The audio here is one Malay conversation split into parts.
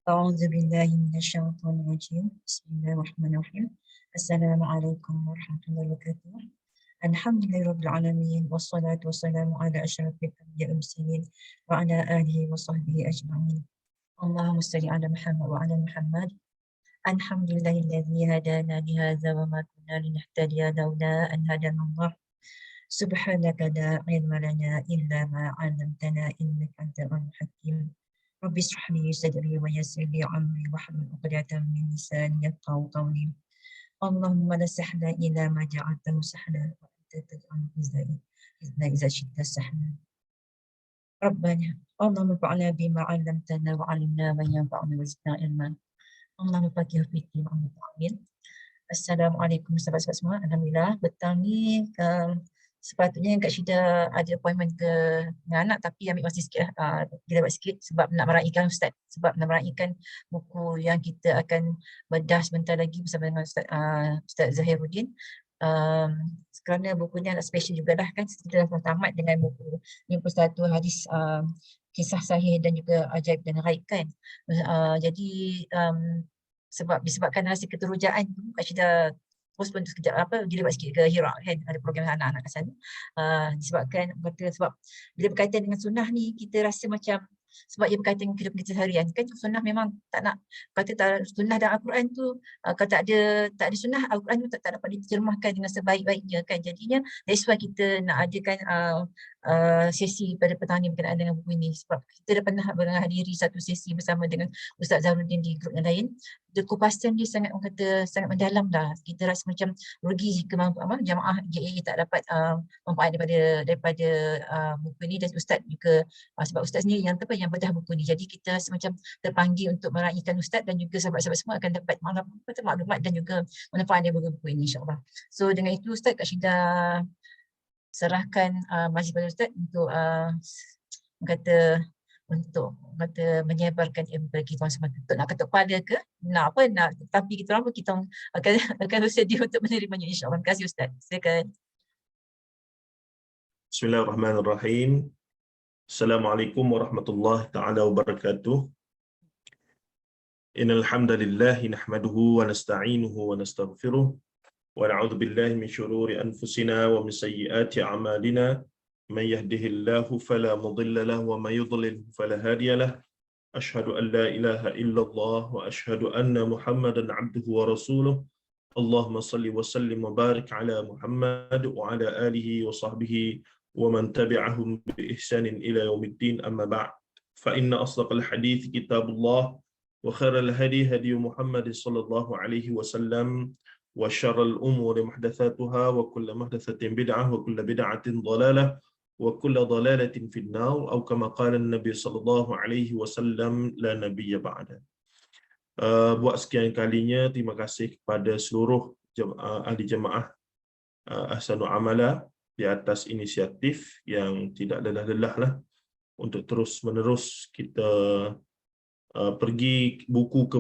أعوذ بالله من الشيطان الرجيم. بسم الله الرحمن الرحيم. السلام عليكم ورحمة الله وبركاته. الحمد لله رب العالمين، والصلاة والسلام على أشرف الأنبياء والمرسلين وعلى آله وصحبه أجمعين. اللهم صل على محمد وعلى محمد. الحمد لله الذي هدانا لهذا وما كنا لنهتدي لولا أن هدانا الله. سبحانك لا علم لنا إلا ما علمتنا إنك أنت العليم الحكيم. رب اشرح لي صدري ويسر لي أمري واحلل عقدة من لساني يفقهوا قولي. اللهم لا سهل إلا ما جعلته سهلا وأنت تجعل الحزن إذا شئت سهلا. ربنا اللهم انفعنا بما علمتنا وعلمنا ما ينفعنا وزدنا علما. اللهم فقه في الدين وعلمنا التأويل. Assalamualaikum sahabat-sahabat semua. Alhamdulillah petang ni sepatutnya Kak Syida ada appointment dengan anak, tapi ambil masa sikit kita buat sikit sebab nak meraihkan Ustaz, sebab nak meraihkan buku yang kita akan bedah sebentar lagi bersama dengan Ustaz Zahiruddin. Kerana bukunya agak special jugalah kan, kita dah tamat dengan buku 51 hadis kisah sahih dan juga ajaib dan ghaib kan. Jadi sebab disebabkan rasa keterujaan tu, Kak Syida postpone sekejap dilibat sikit ke Hira kan, ada program anak-anak kat sana. Disebabkan sebab bila berkaitan dengan sunnah ni kita rasa macam sebab ia berkaitan dengan kehidupan kita seharian kan, sunnah memang tak nak kata tak sunnah dalam Al-Quran tu, kalau tak ada sunnah Al-Quran tu tak dapat diterjemahkan dengan sebaik-baiknya kan. Jadinya that's why kita nak adakan sesi pada petang ni berkenaan dengan buku ini, sebab kita dah pernah menghadiri satu sesi bersama dengan Ustaz Zahiruddin di grup yang lain. Kupasan dia sangat sangat mendalam dah. Kita rasa macam rugi jika jamaah JAA tak dapat manfaat daripada buku ini, dan Ustaz juga sebab Ustaz sendiri yang bedah buku ni. Jadi kita rasa macam terpanggil untuk meraihkan Ustaz, dan juga sahabat-sahabat semua akan dapat maklumat dan juga manfaat daripada buku ini, insyaAllah. So dengan itu Ustaz, Kak Syida serahkan majlis pada Ustaz untuk menyebarkan ilmu bagi tuan semua. Untuk nak ketuk pada ke tapi kita orang kita akan bersedia untuk menerimanya, insyaAllah. Terima kasih Ustaz. Silakan. Bismillahirrahmanirrahim. Assalamualaikum warahmatullahi taala wabarakatuh. Innal hamdalillah nahmaduhu wa nasta'inuhu wa nastaghfiruh wa na'udzu billahi min shururi anfusina wa min sayyiati a'malina. Man yahdihillahu fala mudilla lahu wa may yudlil fala hadiya lahu. Asyhadu an la ilaha illallah wa asyhadu anna Muhammadan 'abduhu wa rasuluh. Allahumma salli wa sallim wa barik ala Muhammad wa ala alihi wa sahbihi wa man tabi'ahum bi ihsanin ila yaumiddin, amma ba'd. Fa inna asdaqal hadits kitabullah wa khairal hadi hadi Muhammad sallallahu alaihi wasallam wa syarral umuri muhdatsatuha wa kullu muhdatsatin bid'ah wa kullu bid'atin dhalalah wa kullu dhalalatin fin nar, atau kama qala an-nabi sallallahu alaihi wasallam, la nabiyya ba'da. Buat sekian kalinya terima kasih kepada seluruh ahli jemaah Ahsanul Amala di atas inisiatif yang tidak lelah-lelahlah untuk terus menerus kita pergi buku ke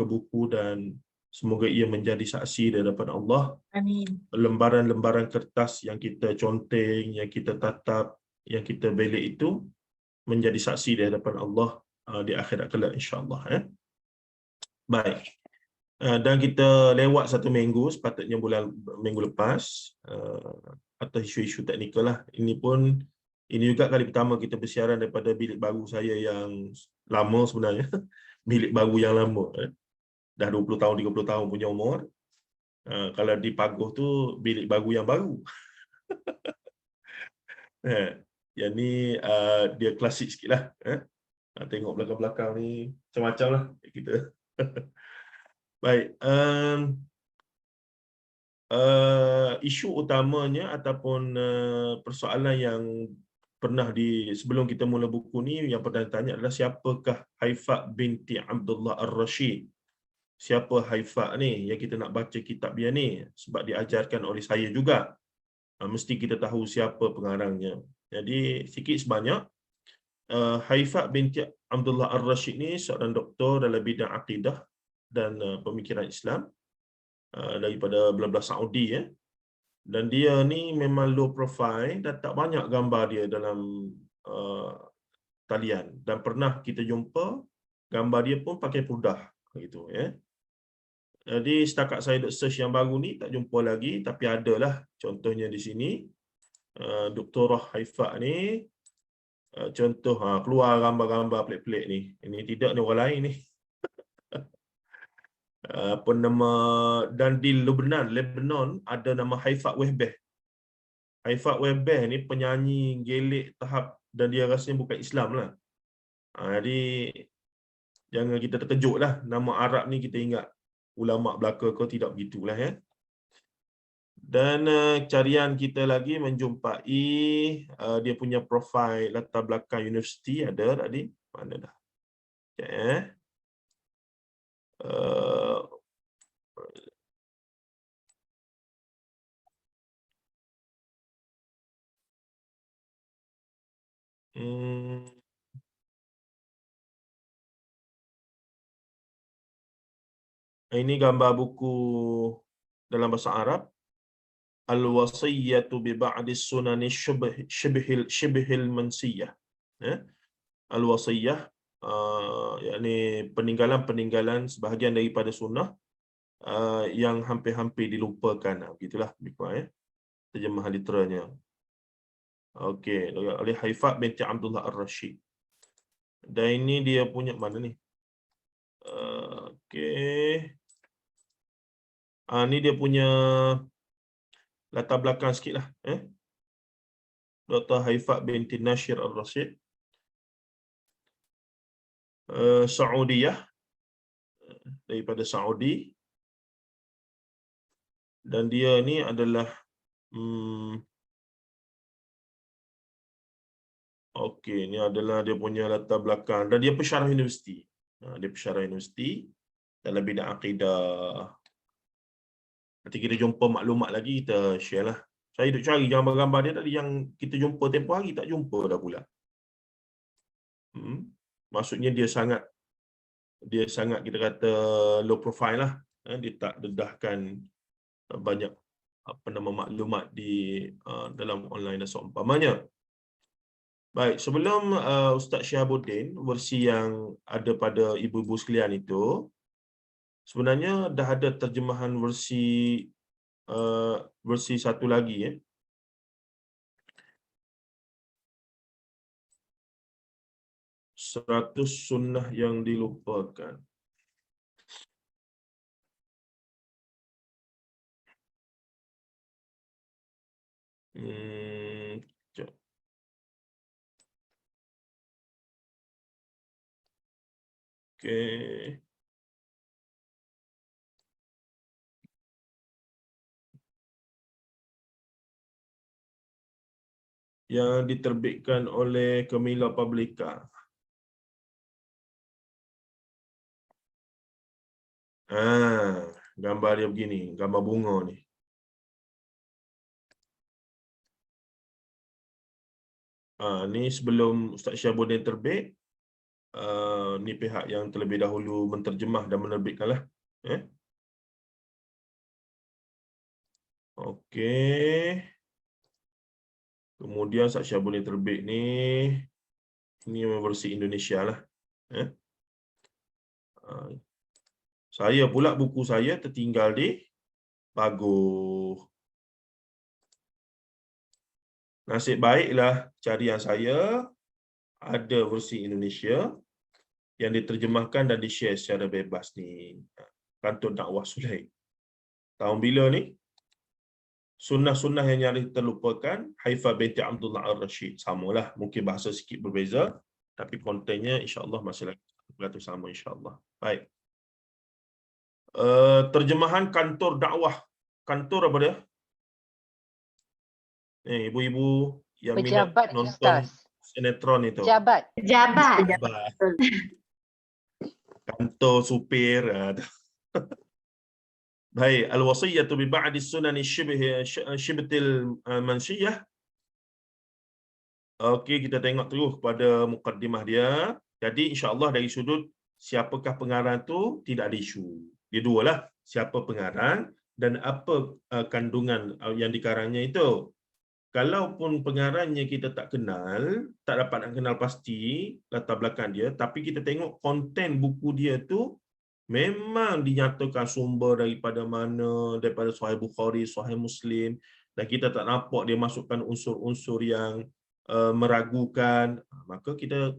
buku, dan semoga ia menjadi saksi di hadapan Allah. Amin. Lembaran-lembaran kertas yang kita conteng, yang kita tatap, yang kita belik itu menjadi saksi di hadapan Allah di akhirat kelak, insya-Allah. Baik. Dan kita lewat satu minggu, sepatutnya minggu lepas, atas isu-isu teknikal lah. Ini juga kali pertama kita bersiaran daripada bilik baru saya yang lama sebenarnya. Bilik baru yang lama. Dah 20 tahun, 30 tahun punya umur. Kalau di Paguh tu, bilik baru yang baru. Yang ni dia klasik sikit lah. Tengok belakang-belakang ni macam-macam lah kita. Baik. Isu utamanya ataupun persoalan yang pernah sebelum kita mula buku ni, yang pernah ditanya adalah siapakah Haifa binti Abdullah Ar-Rashid. Siapa Haifa ni yang kita nak baca kitab dia ni, sebab diajarkan oleh saya juga. Mesti kita tahu siapa pengarangnya. Jadi sikit sebanyak, Haifa binti Abdullah Ar-Rashid ni seorang doktor dalam bidang akidah dan pemikiran Islam daripada belah-belah Saudi. Dan dia ni memang low profile dan tak banyak gambar dia dalam talian. Dan pernah kita jumpa gambar dia pun pakai purdah gitu ya. Jadi setakat saya duk search yang baru ni tak jumpa lagi, tapi adalah contohnya di sini Doktorah Haifa ni contoh keluar gambar-gambar pelik-pelik ni. Ini tidak ni orang lain ni. Apa nama, dan di Lebanon ada nama Haifa Wehbeh. Haifa Wehbeh ni penyanyi gelik tahap dan dia rasanya bukan Islam lah. Jadi jangan kita terkejut lah nama Arab ni kita ingat ulama belaka ke, tidak begitulah ya. Dan carian kita lagi menjumpai dia punya profil latar belakang universiti ada tadi. Mana dah? Sekejap Ini gambar buku dalam bahasa Arab. Al-wasiyyatu bi ba'di sunani shibhil mansiyah. Al-wasiyyah yakni peninggalan-peninggalan sebahagian daripada sunnah yang hampir-hampir dilupakan. Begitulah terjemahan literalnya. Okey, oleh Haifa binti Abdullah Ar-Rashid. Dan ini dia punya mana ni? Okey. Ni dia punya latar belakang sikit lah. Dr. Haifa binti Nashir Ar-Rashid. Saudiyah. Daripada Saudi. Dan dia ni adalah okey, ni adalah dia punya latar belakang. Dan dia pensyarah universiti. Dia pensyarah universiti dalam bidang akidah. Nanti kita jumpa maklumat lagi, kita share lah. Saya duk cari gambar-gambar dia tadi yang kita jumpa tempoh hari, tak jumpa dah pula. Maksudnya dia sangat kita kata low profile lah. Dia tak dedahkan banyak maklumat di dalam online dan seumpamanya. Baik, sebelum Ustaz Syihabuddin, versi yang ada pada ibu-ibu sekalian itu, sebenarnya dah ada terjemahan versi satu lagi 100 sunnah yang dilupakan. Okey. Yang diterbitkan oleh Camilla Publica. Gambar dia begini, gambar bunga ni. Ni sebelum Ustaz Syihabuddin terbit, ni pihak yang terlebih dahulu menterjemah dan menerbitkanlah. Okey. Kemudian Ustaz Syihabuddin terbit ni, ini versi Indonesia lah. Saya pula buku saya tertinggal di Paguh. Nasib baiklah carian saya ada versi Indonesia yang diterjemahkan dan di-share secara bebas ni. Kantor Dakwah Sulaim. Tahun bila ni? Sunnah-sunnah yang nyaris terlupakan, Haifa binti Abdullah Ar-Rashid. Samalah, mungkin bahasa sikit berbeza, tapi kontennya insya-Allah masih lagi sama insya-Allah. Baik. Terjemahan kantor dakwah. Kantor apa dia? Ibu-ibu yang pejabat, minat nonton sinetron itu. Pejabat. Kantor supir. Baik, al-wasiyyatu bi ba'di sunani shibtil mansiyah. Okey, kita tengok terus pada mukaddimah dia. Jadi insya-Allah dari sudut siapakah pengarang tu tidak ada isu. Dia dua lah, siapa pengarang dan apa kandungan yang dikarangnya itu. kalaupun pengarangnya kita tak kenal, tak dapat nak kenal pasti latar belakang dia, tapi kita tengok konten buku dia tu memang dinyatakan sumber daripada mana, daripada Sahih Bukhari, Sahih Muslim, dan kita tak nampak dia masukkan unsur-unsur yang meragukan, maka kita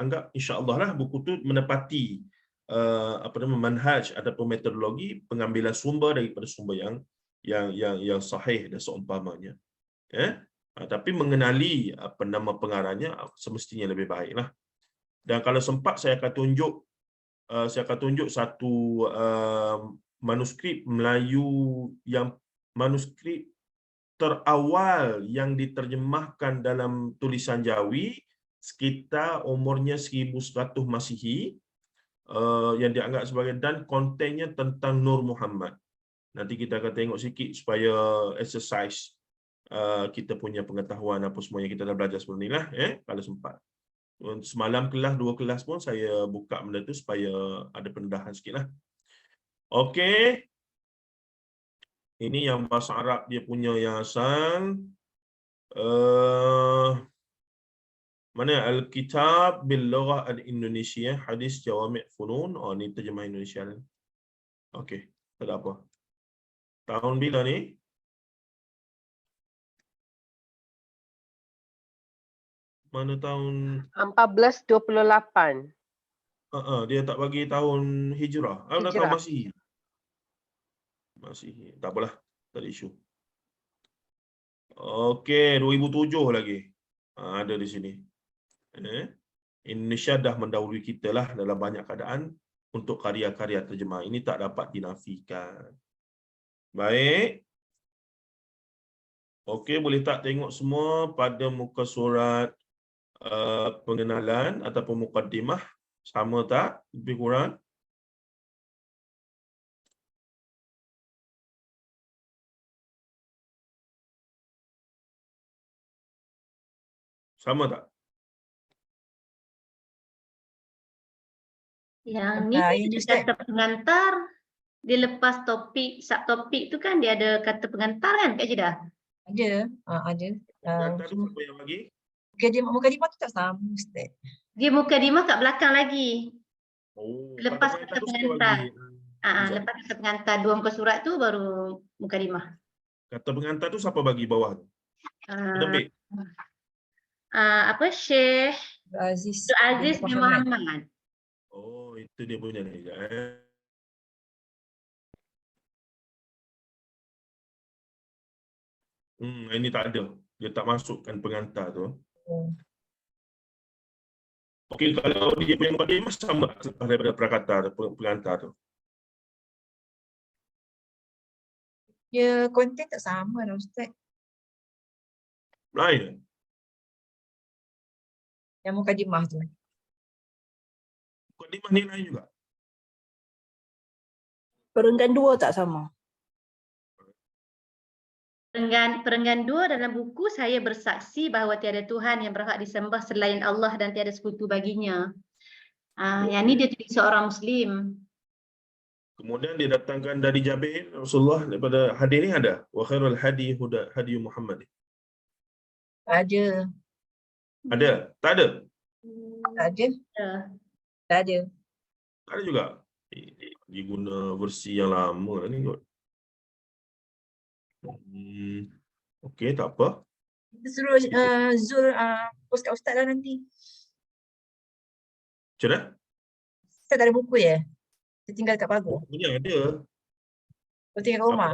anggap insya-Allah lah buku tu menepati manhaj ataupun metodologi pengambilan sumber daripada sumber yang sahih dan seumpamanya. Tapi mengenali nama pengarangnya semestinya lebih baiklah. Dan kalau sempat saya akan tunjuk satu manuskrip Melayu, yang manuskrip terawal yang diterjemahkan dalam tulisan Jawi sekitar umurnya 1100 Masihi, yang dianggap sebagai, dan kontennya tentang Nur Muhammad. Nanti kita akan tengok sikit supaya exercise kita punya pengetahuan apa semua yang kita dah belajar sebelum ni lah, kalau sempat. Semalam kelas, 2 kelas pun saya buka benda tu supaya ada pendedahan sikit lah. Okey. Ini yang bahasa Arab dia punya yang asal. Mana Al-Kitab bil Lughah Al-Indonesia, Hadis Jawami' Funun. Oh, ni terjemah Indonesia ni. Okey, tak ada apa. Tahun bila ni? Mana tahun? 1428. Dia tak bagi tahun Hijrah. Tahun Hijrah. Masihi. Tak apalah, tak ada isu. Okey, 2007 lagi. Ada di sini. Indonesia dah mendahului kita lah dalam banyak keadaan untuk karya-karya terjemah. Ini tak dapat dinafikan. Baik. Okey, boleh tak tengok semua pada muka surat pengenalan ataupun mukaddimah? Sama tak? Lebih kurang? Sama tak? Yang ni Ini Ustaz. kata pengantar, dia lepas topik, subtopik tu kan dia ada kata pengantar kan Kak Jedah? Ada. Ada. Pengantar tu siapa yang bagi? Mukadimah tu tak sama Ustaz. Dia mukadimah kat belakang lagi. Oh, Lepas kata kata tu siapa pengantar. bagi? Lepas kata pengantar 2 muka surat tu baru mukadimah. Kata pengantar tu siapa bagi bawah tu? Penerbit? Syekh Aziz Aziz bin Muhammad. Oh, itu dia punya ni. Ini tak ada. Dia tak masukkan pengantar tu. Okey, kalau dia punya mukadimah sama selepas daripada prakata pengantar tu. Ya, konten tak sama lah Ustaz. Lain. Yang mukadimah tu. Mukadimah ni lain juga. Perenggan 2 tak sama. Perenggan 2 dalam buku saya bersaksi bahawa tiada Tuhan yang berhak disembah selain Allah dan tiada sekutu baginya. Yang ni dia tulis seorang Muslim. Kemudian dia datangkan dari Jabir Rasulullah daripada hadis ni ada. Wa khairul hadi hadi Muhammad. Ada. Ada? Tak ada? Tak ada. Tak ada. Tak ada juga. Dia guna versi yang lama lah ni kot. Okey, tak apa. Kita suruh Zul post kat Ustaz lah nanti. Macam mana? Ustaz tak ada buku ya? Dia tinggal kat Pagar. Bukunya ada. Kau tinggal kat rumah?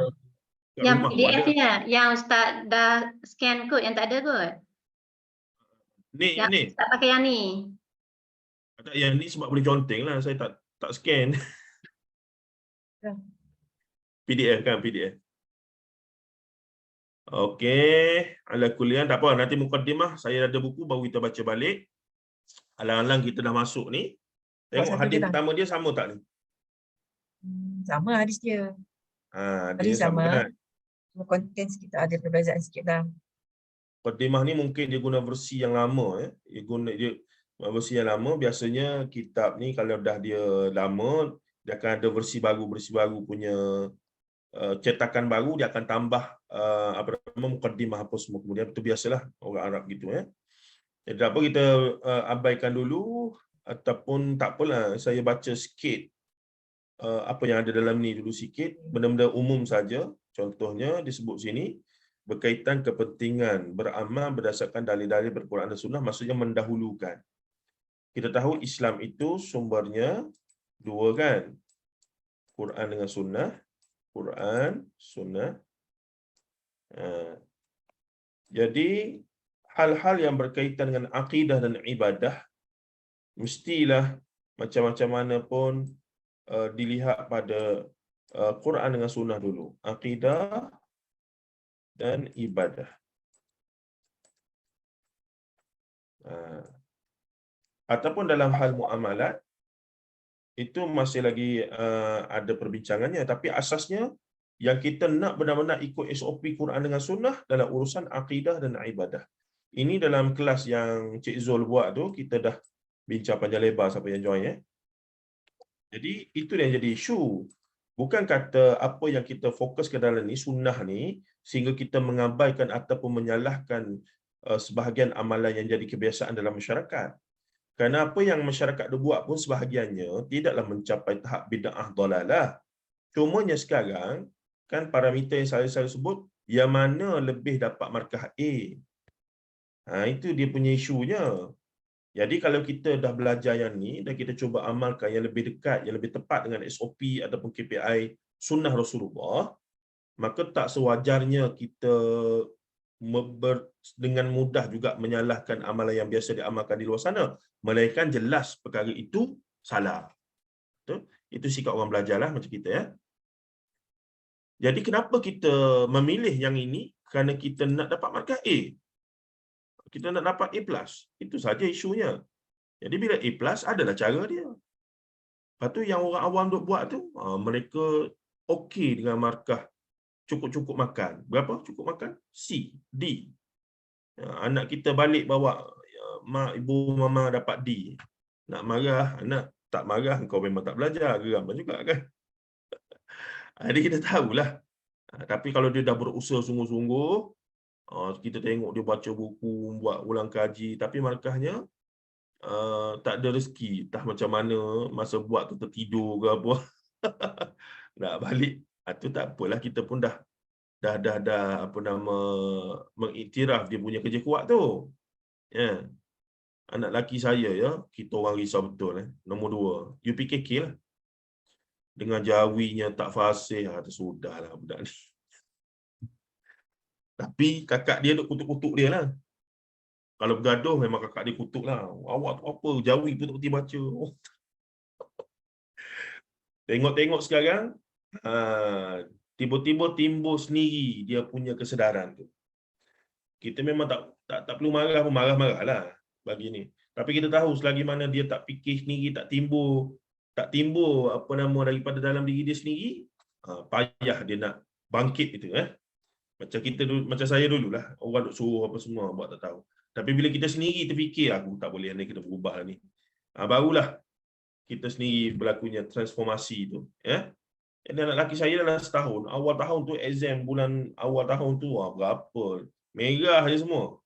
Kat Yang rumah pun PDF ada. nya, yang Ustaz dah scan kot, yang tak ada kot. Yang Ni. Ustaz pakai yang ni. Ada yang ni sebab boleh conteng lah. Saya tak scan. Ya. PDF kan, PDF. Okey. Ala kuliah, tak apa. Nanti mukadimah, saya ada buku, baru kita baca balik. Alang-alang kita dah masuk ni. Tengok Satu hadis je lah. pertama dia sama tak ni? Sama hadis dia. Dia sama kan? Cuma konten kita ada perbezaan sikit lah. Mukadimah ni mungkin dia guna versi yang lama. Dia guna versi yang lama. Biasanya kitab ni kalau dah dia lama, dia akan ada versi baru punya cetakan baru dia akan tambah mukaddimah apa semua, kemudian itu biasalah orang Arab gitu ya. Jadi apa kita abaikan dulu ataupun tak apalah, saya baca sikit apa yang ada dalam ni dulu sikit, benda-benda umum saja. Contohnya disebut sini berkaitan kepentingan beramal berdasarkan dalil-dalil Al-Quran dan Sunnah, maksudnya mendahulukan. Kita tahu Islam itu sumbernya dua kan, Quran dengan Sunnah. Quran, Sunnah. Jadi hal-hal yang berkaitan dengan akidah dan ibadah mestilah macam-macam mana pun dilihat pada Quran dengan Sunnah dulu. Akidah dan ibadah. Ataupun dalam hal muamalat, itu masih lagi ada perbincangannya. Tapi asasnya yang kita nak benar-benar ikut SOP Quran dengan Sunnah dalam urusan akidah dan ibadah. Ini dalam kelas yang Cik Zul buat tu, kita dah bincang panjang lebar siapa yang join ya. Jadi itu yang jadi isu. Bukan kata apa yang kita fokus ke dalam ni, sunnah ni, sehingga kita mengabaikan ataupun menyalahkan sebahagian amalan yang jadi kebiasaan dalam masyarakat. Kerana apa yang masyarakat dia buat pun sebahagiannya tidaklah mencapai tahap bid'ah dalalah. Cumanya sekarang, kan parameter yang saya sebut, yang mana lebih dapat markah A. Itu dia punya isunya. Jadi kalau kita dah belajar yang ni dan kita cuba amalkan yang lebih dekat, yang lebih tepat dengan SOP ataupun KPI sunnah Rasulullah, maka tak sewajarnya kita dengan mudah juga menyalahkan amalan yang biasa diamalkan di luar sana, melainkan jelas perkara itu salah. Betul? Itu sikap orang belajarlah macam kita ya. Jadi kenapa kita memilih yang ini? Kerana kita nak dapat markah A. Kita nak dapat A+. Itu saja isunya. Jadi bila A+, adalah cara dia. Lepas tu yang orang awam duk buat tu, mereka okey dengan markah cukup-cukup makan. Berapa cukup makan? C, D. Anak kita balik bawa, mak, ibu, mama dapat D. Nak marah, anak tak marah, kau memang tak belajar. Geram juga kan? Jadi kita tahulah. Tapi kalau dia dah berusaha sungguh-sungguh, kita tengok dia baca buku, buat ulang kaji, tapi markahnya tak ada rezeki. Entah macam mana, masa buat tu tertidur ke apa. Nak balik. Itu tak apalah, kita pun dah apa nama, mengiktiraf dia punya kerja kuat tu. Ya. Anak lelaki saya ya, kita orang risau betul Nombor 2, UPKK lah. Dengan jawinya tak fasih, sudahlah budak ni. Tapi kakak dia duk kutuk-kutuk dia lah. Kalau bergaduh memang kakak dia kutuk lah. Awak tu apa, jawi pun tak berhenti baca. Tengok-tengok sekarang, tiba-tiba timbul sendiri dia punya kesedaran tu. Kita memang tak perlu marah pun, marah-marah lah bagi ni. Tapi kita tahu selagi mana dia tak fikir sendiri, tak timbul apa nama daripada dalam diri dia sendiri, payah dia nak bangkit itu Macam kita dulu, macam saya dululah, orang duk suruh apa semua buat tak tahu. Tapi bila kita sendiri terfikir, aku tak boleh ni, kita berubah ni. Barulah kita sendiri berlakunya transformasi tu Jadi anak lelaki saya dalam setahun, awal tahun tu exam bulan awal tahun tu berapa? Merah je semua.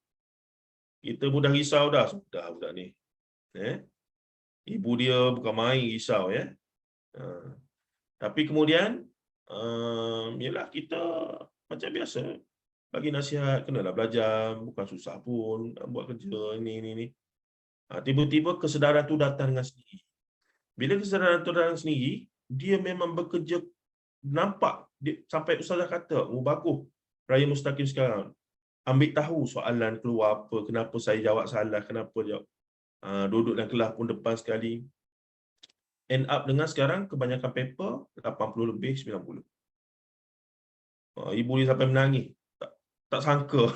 Kita pun dah risau dah, sudah budak ni. Ibu dia bukan main risau Tapi kemudian yalah, kita macam biasa bagi nasihat, kenalah belajar, bukan susah pun buat kerja ni. Tiba-tiba kesedaran tu datang dengan sendiri. Bila kesedaran tu datang sendiri, dia memang bekerja, nampak dia, sampai ustazah kata, bagus Raya Mustaqim sekarang ambil tahu soalan keluar apa, kenapa saya jawab salah, kenapa jawab. Duduk dalam kelas pun depan sekali. End up dengan sekarang kebanyakan paper 80 lebih 90. Ibu dia sampai menangis. Tak sangka.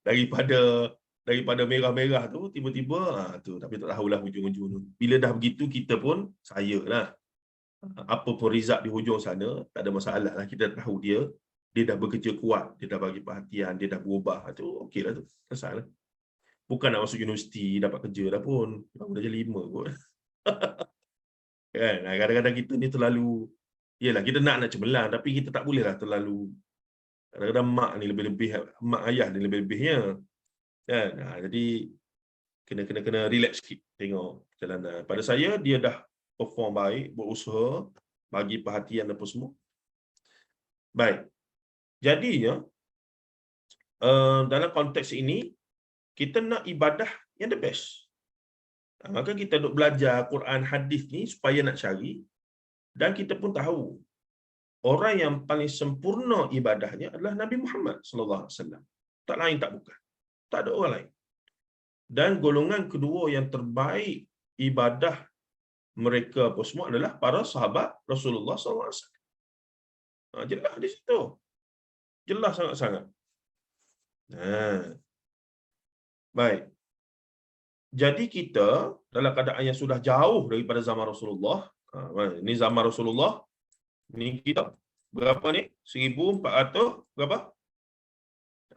daripada merah-merah tu tiba-tiba tu, tapi tak tahulah hujung-hujung tu. Bila dah begitu, kita pun sayalah. Apa pun result di hujung sana, tak ada masalah lah. Kita tahu dia dah bekerja kuat, dia dah bagi perhatian, dia dah berubah. Tu okeylah tu. Selesailah. Bukan nak masuk universiti dapat kerja dah pun. Baru dah jadi 5 kot. Kan? Kadang-kadang kita ni terlalu Yelah, kita nak cemerlang, tapi kita tak bolehlah terlalu. Kadang-kadang mak ni lebih-lebih, mak ayah ni lebih-lebihnya. Kan? Jadi kena relax sikit tengok perjalanan. Pada saya dia dah perform baik, berusaha, bagi perhatian apa semua. Baik. Jadinya dalam konteks ini kita nak ibadah yang the best. Maka kita duk belajar Quran hadis ni supaya nak cari, dan kita pun tahu orang yang paling sempurna ibadahnya adalah Nabi Muhammad sallallahu alaihi wasallam. Tak lain tak bukan. Tak ada orang lain. Dan golongan kedua yang terbaik ibadah mereka apa semua adalah para sahabat Rasulullah sallallahu alaihi wasallam. Jelas di situ. Jelas sangat-sangat. Baik. Jadi kita dalam keadaan yang sudah jauh daripada zaman Rasulullah. Ini zaman Rasulullah. Ni kita berapa ni? 1400 berapa?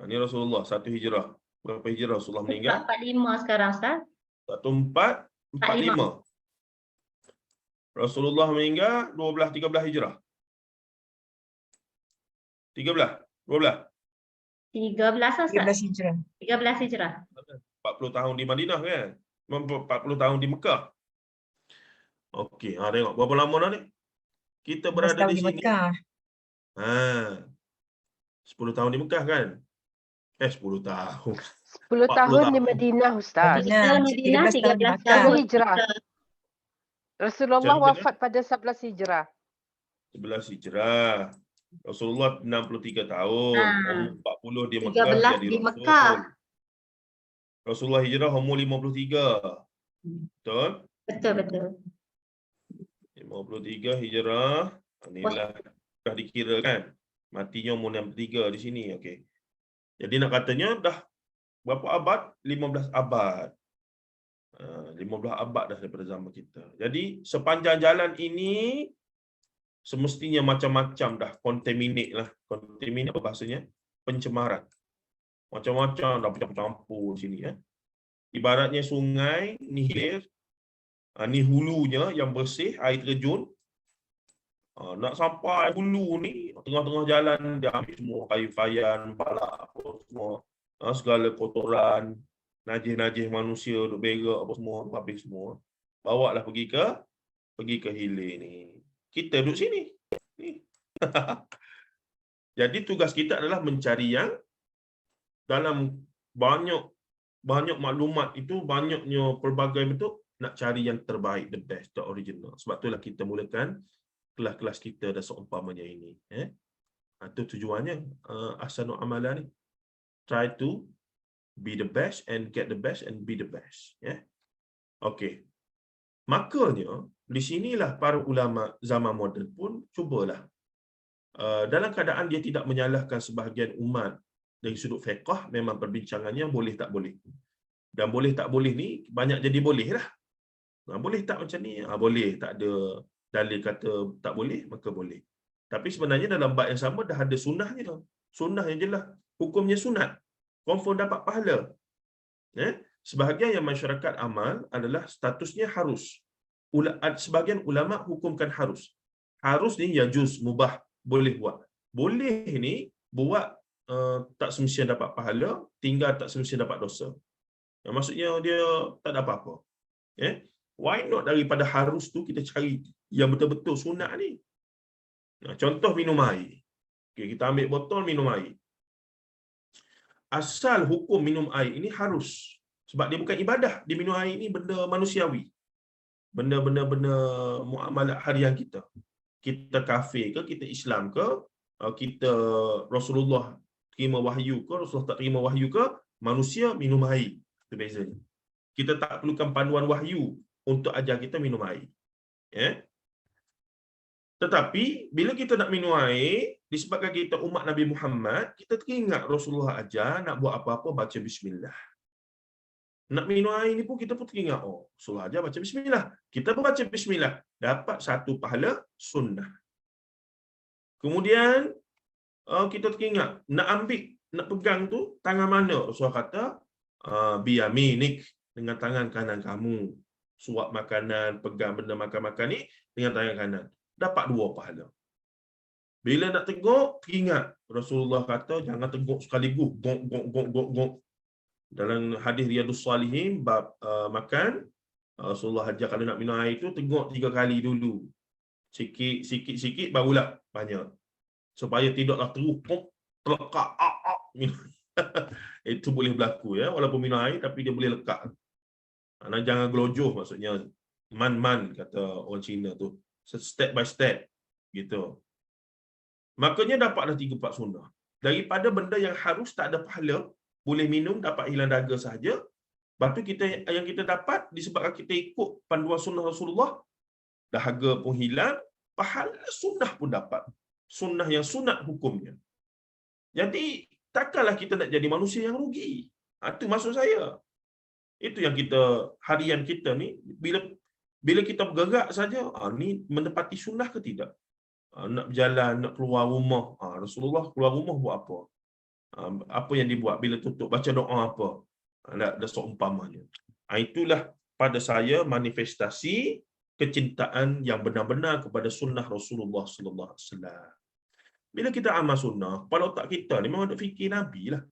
Ni Rasulullah 1 hijrah. Berapa hijrah Rasulullah meninggal? 45 sekarang, Ustaz. 1445. Rasulullah meninggal 13 hijrah. 13, 12. 13, Ustaz. 13 hijrah. 13 hijrah. 40 tahun di Madinah kan? 40 tahun di Mekah. Okey, tengok berapa lama dah ni? Kita 11 berada tahun di di sini. Mekah. 10 tahun di Mekah kan? 10 tahun. 10 tahun di tahun. Madinah, Ustaz. Madinah. Madinah 13 tahun di 13 Makkah. tahun. Hijrah. Rasulullah Macam mana? wafat pada 11 hijrah. 11 hijrah. Rasulullah 63 tahun. Umur 40 di Mekah 13 jadi di Rasul. Mekah. Rasulullah hijrah umur 53. Betul? Betul. 53 hijrah. Inilah dah dikira kan. Matinya umur 63 di sini. Okey. Jadi nak katanya dah berapa abad? 15 abad. 15 abad dah daripada zaman kita. Jadi sepanjang jalan ini semestinya macam-macam dah contaminate lah. Contaminate apa bahasanya? Pencemaran. Macam-macam dah bercampur sini ya. Ibaratnya sungai ni hilir, ni hulunya yang bersih, air terjun. Nak sampai hulu ni, tengah-tengah jalan dia ambil semua kayu fayan, balak apa semua. Segala kotoran, najis-najis manusia duk berak apa semua, habis semua. Bawa lah pergi ke hilir ni. Kita duduk sini. Ni. Jadi tugas kita adalah mencari yang dalam banyak maklumat itu, banyaknya pelbagai bentuk, nak cari yang terbaik, the best, the original. Sebab itulah kita mulakan kelas-kelas kita dan seumpamanya ini. Itu tujuannya ahsanu amalan ni. Try to be the best and get the best and be the best. Okey. Makanya di sinilah para ulama zaman moden pun cubalah dalam keadaan dia tidak menyalahkan sebahagian umat dari sudut fiqh, memang perbincangannya boleh tak boleh. Dan boleh tak boleh ni banyak jadi boleh lah. Boleh tak macam ni? Boleh, tak ada dalil kata tak boleh, maka boleh. Tapi sebenarnya dalam bab yang sama dah ada sunnahnya. Sunnahnya jelas. Hukumnya sunat. Confirm dapat pahala. Sebahagian yang masyarakat amal adalah statusnya harus. Sebahagian ulama hukumkan harus. Harus ni yajuz, mubah, boleh buat. Boleh ni buat tak semestinya dapat pahala, tinggal tak semestinya dapat dosa. Maksudnya dia tak ada apa-apa. Why not daripada harus tu kita cari yang betul-betul sunat ni. Contoh minum air. Okay, kita ambil botol minum air. Asal hukum minum air ini harus. Sebab dia bukan ibadah. Dia minum air ini benda manusiawi. Benda muamalat harian kita. Kita kafir ke, kita Islam ke, kita Rasulullah terima wahyu ke, Rasulullah tak terima wahyu ke, manusia minum air. Itu bezanya. Kita tak perlukan panduan wahyu untuk ajar kita minum air. Tetapi bila kita nak minum air, disebabkan kita umat Nabi Muhammad, kita teringat Rasulullah ajar nak buat apa-apa baca bismillah. Nak minum air ni pun kita pun teringat, Rasulullah ajar baca bismillah. Kita pun baca bismillah, dapat satu pahala sunnah. Kemudian kita teringat nak pegang tu tangan mana? Rasulullah kata biyaminik, dengan tangan kanan kamu. Suap makanan, pegang benda makan-makan ni dengan tangan kanan. Dapat 2 pahala. Bila nak tengok, teringat Rasulullah kata jangan tengok sekaligus. Gok. Dalam hadis Riyadhus Salihin bab makan, Rasulullah ajar kalau nak minum air tu tengok 3 kali dulu. Sikit barulah banyak. Supaya tidaklah terus terlekak. Itu boleh berlaku ya, walaupun minum air tapi dia boleh lekak. Jangan gelojoh maksudnya. Man kata orang Cina tu. Step by step gitu. Makanya dapatlah 3-4 sunnah. Daripada benda yang harus tak ada pahala, boleh minum dapat hilang dahaga sahaja. Lepas tu yang kita dapat disebabkan kita ikut panduan sunnah Rasulullah, dahaga pun hilang, pahala sunnah pun dapat. Sunnah yang sunat hukumnya. Jadi takkanlah kita nak jadi manusia yang rugi. Itu maksud saya. Itu yang kita harian kita ni bila kita bergerak saja, ni menepati sunnah ke tidak? Nak berjalan, nak keluar rumah, Rasulullah keluar rumah buat apa? Apa yang dibuat bila tutup, baca doa apa? Ada seumpamanya. Itulah pada saya manifestasi kecintaan yang benar-benar kepada sunnah Rasulullah sallallahu alaihi wasallam. Bila kita amal sunnah, pada otak kita ni memang nak fikir Nabi lah.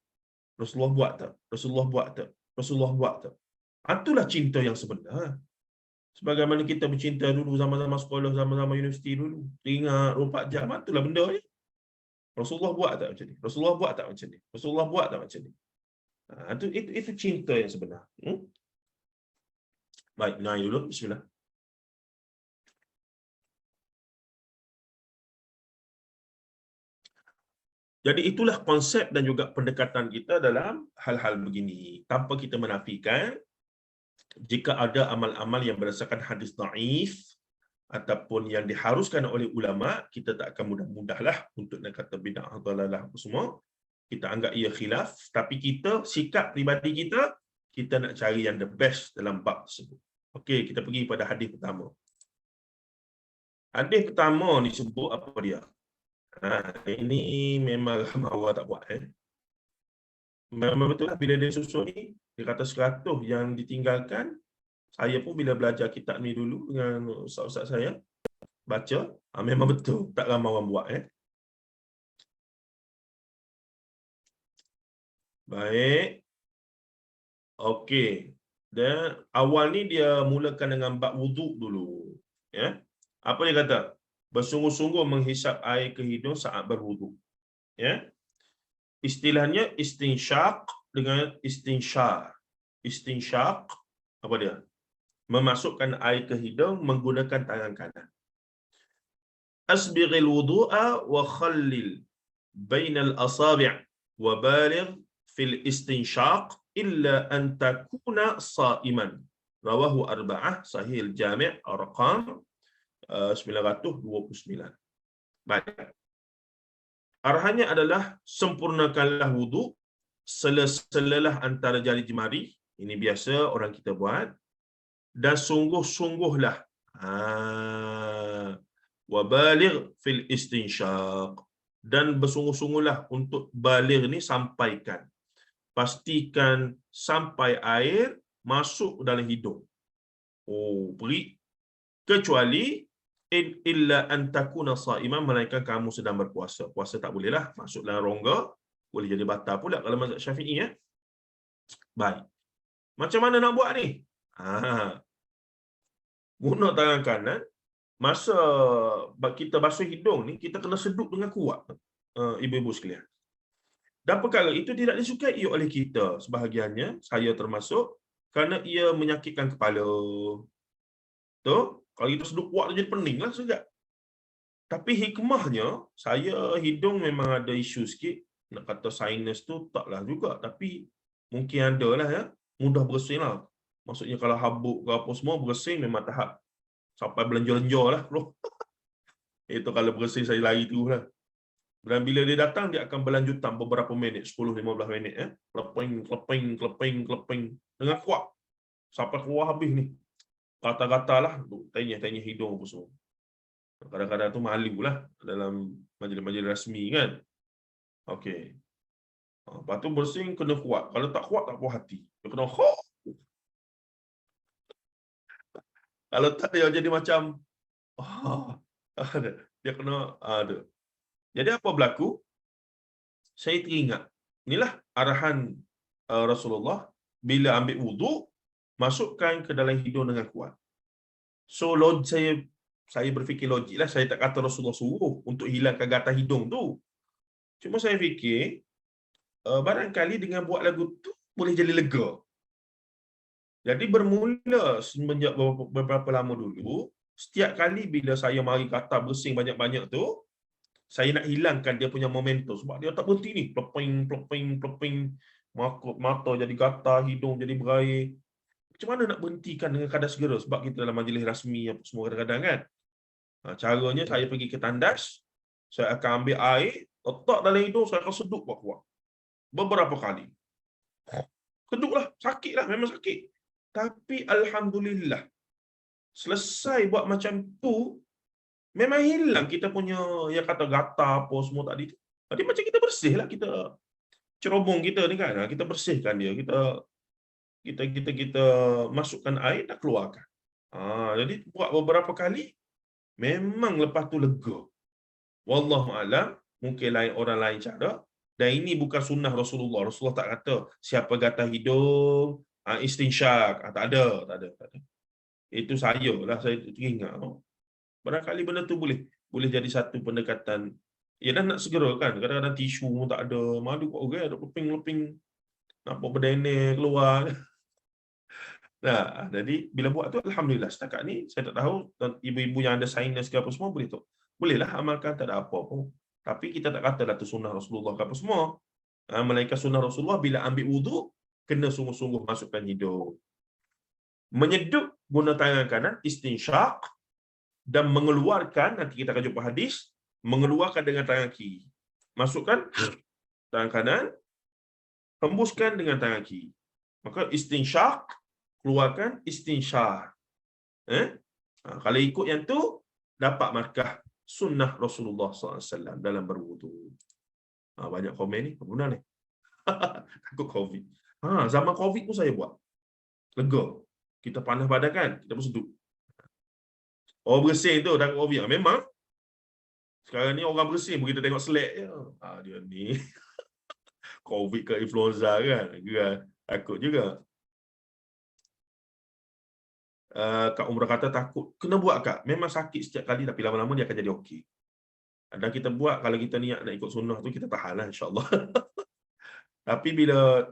Rasulullah buat tak? Rasulullah buat tak? Rasulullah buat tak? Itulah cinta yang sebenar. Sebagaimana kita bercinta dulu zaman-zaman sekolah, zaman-zaman universiti dulu. Ingat 24 jam, itulah benda ni. Rasulullah buat tak macam ni? Rasulullah buat tak macam ni? Rasulullah buat tak macam ni? Itu cinta yang sebenar. Baik, naik dulu. Bismillah. Jadi itulah konsep dan juga pendekatan kita dalam hal-hal begini. Tanpa kita menafikan, jika ada amal-amal yang berdasarkan hadis dhaif ataupun yang diharuskan oleh ulama, kita tak akan mudah-mudahlah untuk nak kata bid'ah dalalah apa semua. Kita anggap ia khilaf, tapi kita, sikap pribadi kita, kita nak cari yang the best dalam bab tersebut. Okey, kita pergi pada hadis pertama. Hadis pertama ni sebut apa dia? Ini memang ramai orang tak buat. Memang betul lah bila dia susun ni, dia kata 100 yang ditinggalkan. Saya pun bila belajar kitab ni dulu dengan ustaz-ustaz saya, baca, memang betul, tak ramai orang buat. Baik. Okey. Dan awal ni dia mulakan dengan bab wuduk dulu. Ya. Apa dia kata? Bersungguh-sungguh menghisap air ke hidung saat berwuduk. Ya. Istilahnya istinsyaq dengan istinsyar. Istinsyaq apa dia? Memasukkan air ke hidung menggunakan tangan kanan. Asbighil wudu'a wa khallil bainal asabi' wa baligh fil istinsyaq illa an takuna sa'iman. Rawahu arba'ah sahih al-jami' arqam 929. Baik. Arahannya adalah sempurnakanlah wuduk, sela-selalah antara jari jemari. Ini biasa orang kita buat. Dan sungguh-sungguhlah. Wa baligh fil istinsyaq. Dan bersungguh-sungguhlah untuk baligh ni sampaikan. Pastikan sampai air masuk dalam hidung. Beri. Kecuali illa an takuna sa'iman, melainkan kamu sedang berpuasa. Puasa tak bolehlah masuk dalam rongga, boleh jadi batal pula kalau mazhab Syafi'i ya. Baik. Macam mana nak buat ni? Guna tangan kanan. Masa kita basuh hidung ni, kita kena sedut dengan kuat. Ibu-ibu sekalian. Dan perkara itu tidak disukai oleh kita sebahagiannya, saya termasuk, kerana ia menyakitkan kepala. Tu, kalau kita sedut kuat tu jadi pening lah sekejap. Tapi hikmahnya, saya hidung memang ada isu sikit. Nak kata sinus tu taklah juga. Tapi mungkin ada lah ya. Mudah bersin lah. Maksudnya kalau habuk ke apa semua, bersin memang tahap. Sampai belenjar-lenjar lah. Itu kalau bersin saya lari terus lah. Dan bila dia datang, dia akan berlanjutan beberapa minit. 10-15 minit. Keleping. Dengan kuat. Sampai keluar habis ni. Kata-kata lah, tanya hidung apa semua. Kadang-kadang tu malu lah dalam majlis-majlis rasmi kan. Okey. Lepas tu bersin kena kuat. Kalau tak kuat, tak puas hati. Dia kena khok. Kalau tak, dia jadi macam dia kena ada. Jadi apa berlaku? Saya teringat. Inilah arahan Rasulullah bila ambil wudu, masukkan ke dalam hidung dengan kuat. So saya berfikir logik lah. Saya tak kata Rasulullah suruh untuk hilangkan gatal hidung tu. Cuma saya fikir barangkali dengan buat lagu tu boleh jadi lega. Jadi bermula semenjak beberapa lama dulu, setiap kali bila saya mari kata bersing banyak-banyak tu, saya nak hilangkan dia punya momentum sebab dia tak berhenti ni, ploping, mata jadi gatal, hidung jadi berair. Macam mana nak berhentikan dengan kadar segera sebab kita dalam majlis rasmi apa semua kadang-kadang kan. Caranya saya pergi ke tandas, saya akan ambil air, letak dalam hidung, saya akan sedut kuat-kuat. Beberapa kali. Sedutlah, sakitlah, memang sakit. Tapi alhamdulillah, selesai buat macam tu, memang hilang kita punya yang kata gatal apa semua tadi tu. Jadi macam kita bersih lah, kita cerobong kita ni kan, kita bersihkan dia, kita masukkan air, nak keluarkan. Jadi buat beberapa kali, memang lepas tu lega. Wallahualam, mungkin orang lain cara. Dan ini bukan sunnah Rasulullah. Rasulullah tak kata siapa gatal hidung, istinsyak. Tak ada. Itu saya lah, saya teringat. Barangkali benda tu boleh jadi satu pendekatan. Ya dah nak segera kan. Kadang-kadang tisu tak ada. Malu kat orang, ada leping-leping. Nampak berdenek keluar. Nah, jadi bila buat tu alhamdulillah. Setakat ni saya tak tahu ibu-ibu yang ada sinus ke apa semua boleh tu. Bolehlah amalkan, tak ada apa-apa. Tapi kita tak katalah tu sunnah Rasulullah ke apa semua. Melainkan sunnah Rasulullah bila ambil wudu kena sungguh-sungguh masukkan hidung. Menyedut guna tangan kanan istinsyak dan mengeluarkan, nanti kita akan jumpa hadis, mengeluarkan dengan tangan kiri. Masukkan tangan kanan, hembuskan dengan tangan kiri. Maka istinsyak, keluarkan istinsyar. Kalau ikut yang tu, dapat markah sunnah Rasulullah SAW dalam berwudu. Banyak komen ni, apa guna ni? Takut COVID. Zaman COVID pun saya buat. Lega. Kita panas badan kan, kita bersedut. Orang bersih tu takut COVID. Memang. Sekarang ni orang bersih pun kita tengok selek je. Dia ni. COVID ke influenza kan. Takut juga. Kak Umrah kata takut. Kena buat Kak. Memang sakit setiap kali tapi lama-lama dia akan jadi okey. Dan kita buat, kalau kita niat nak ikut sunnah tu, kita tahanlah insya-Allah. Tapi bila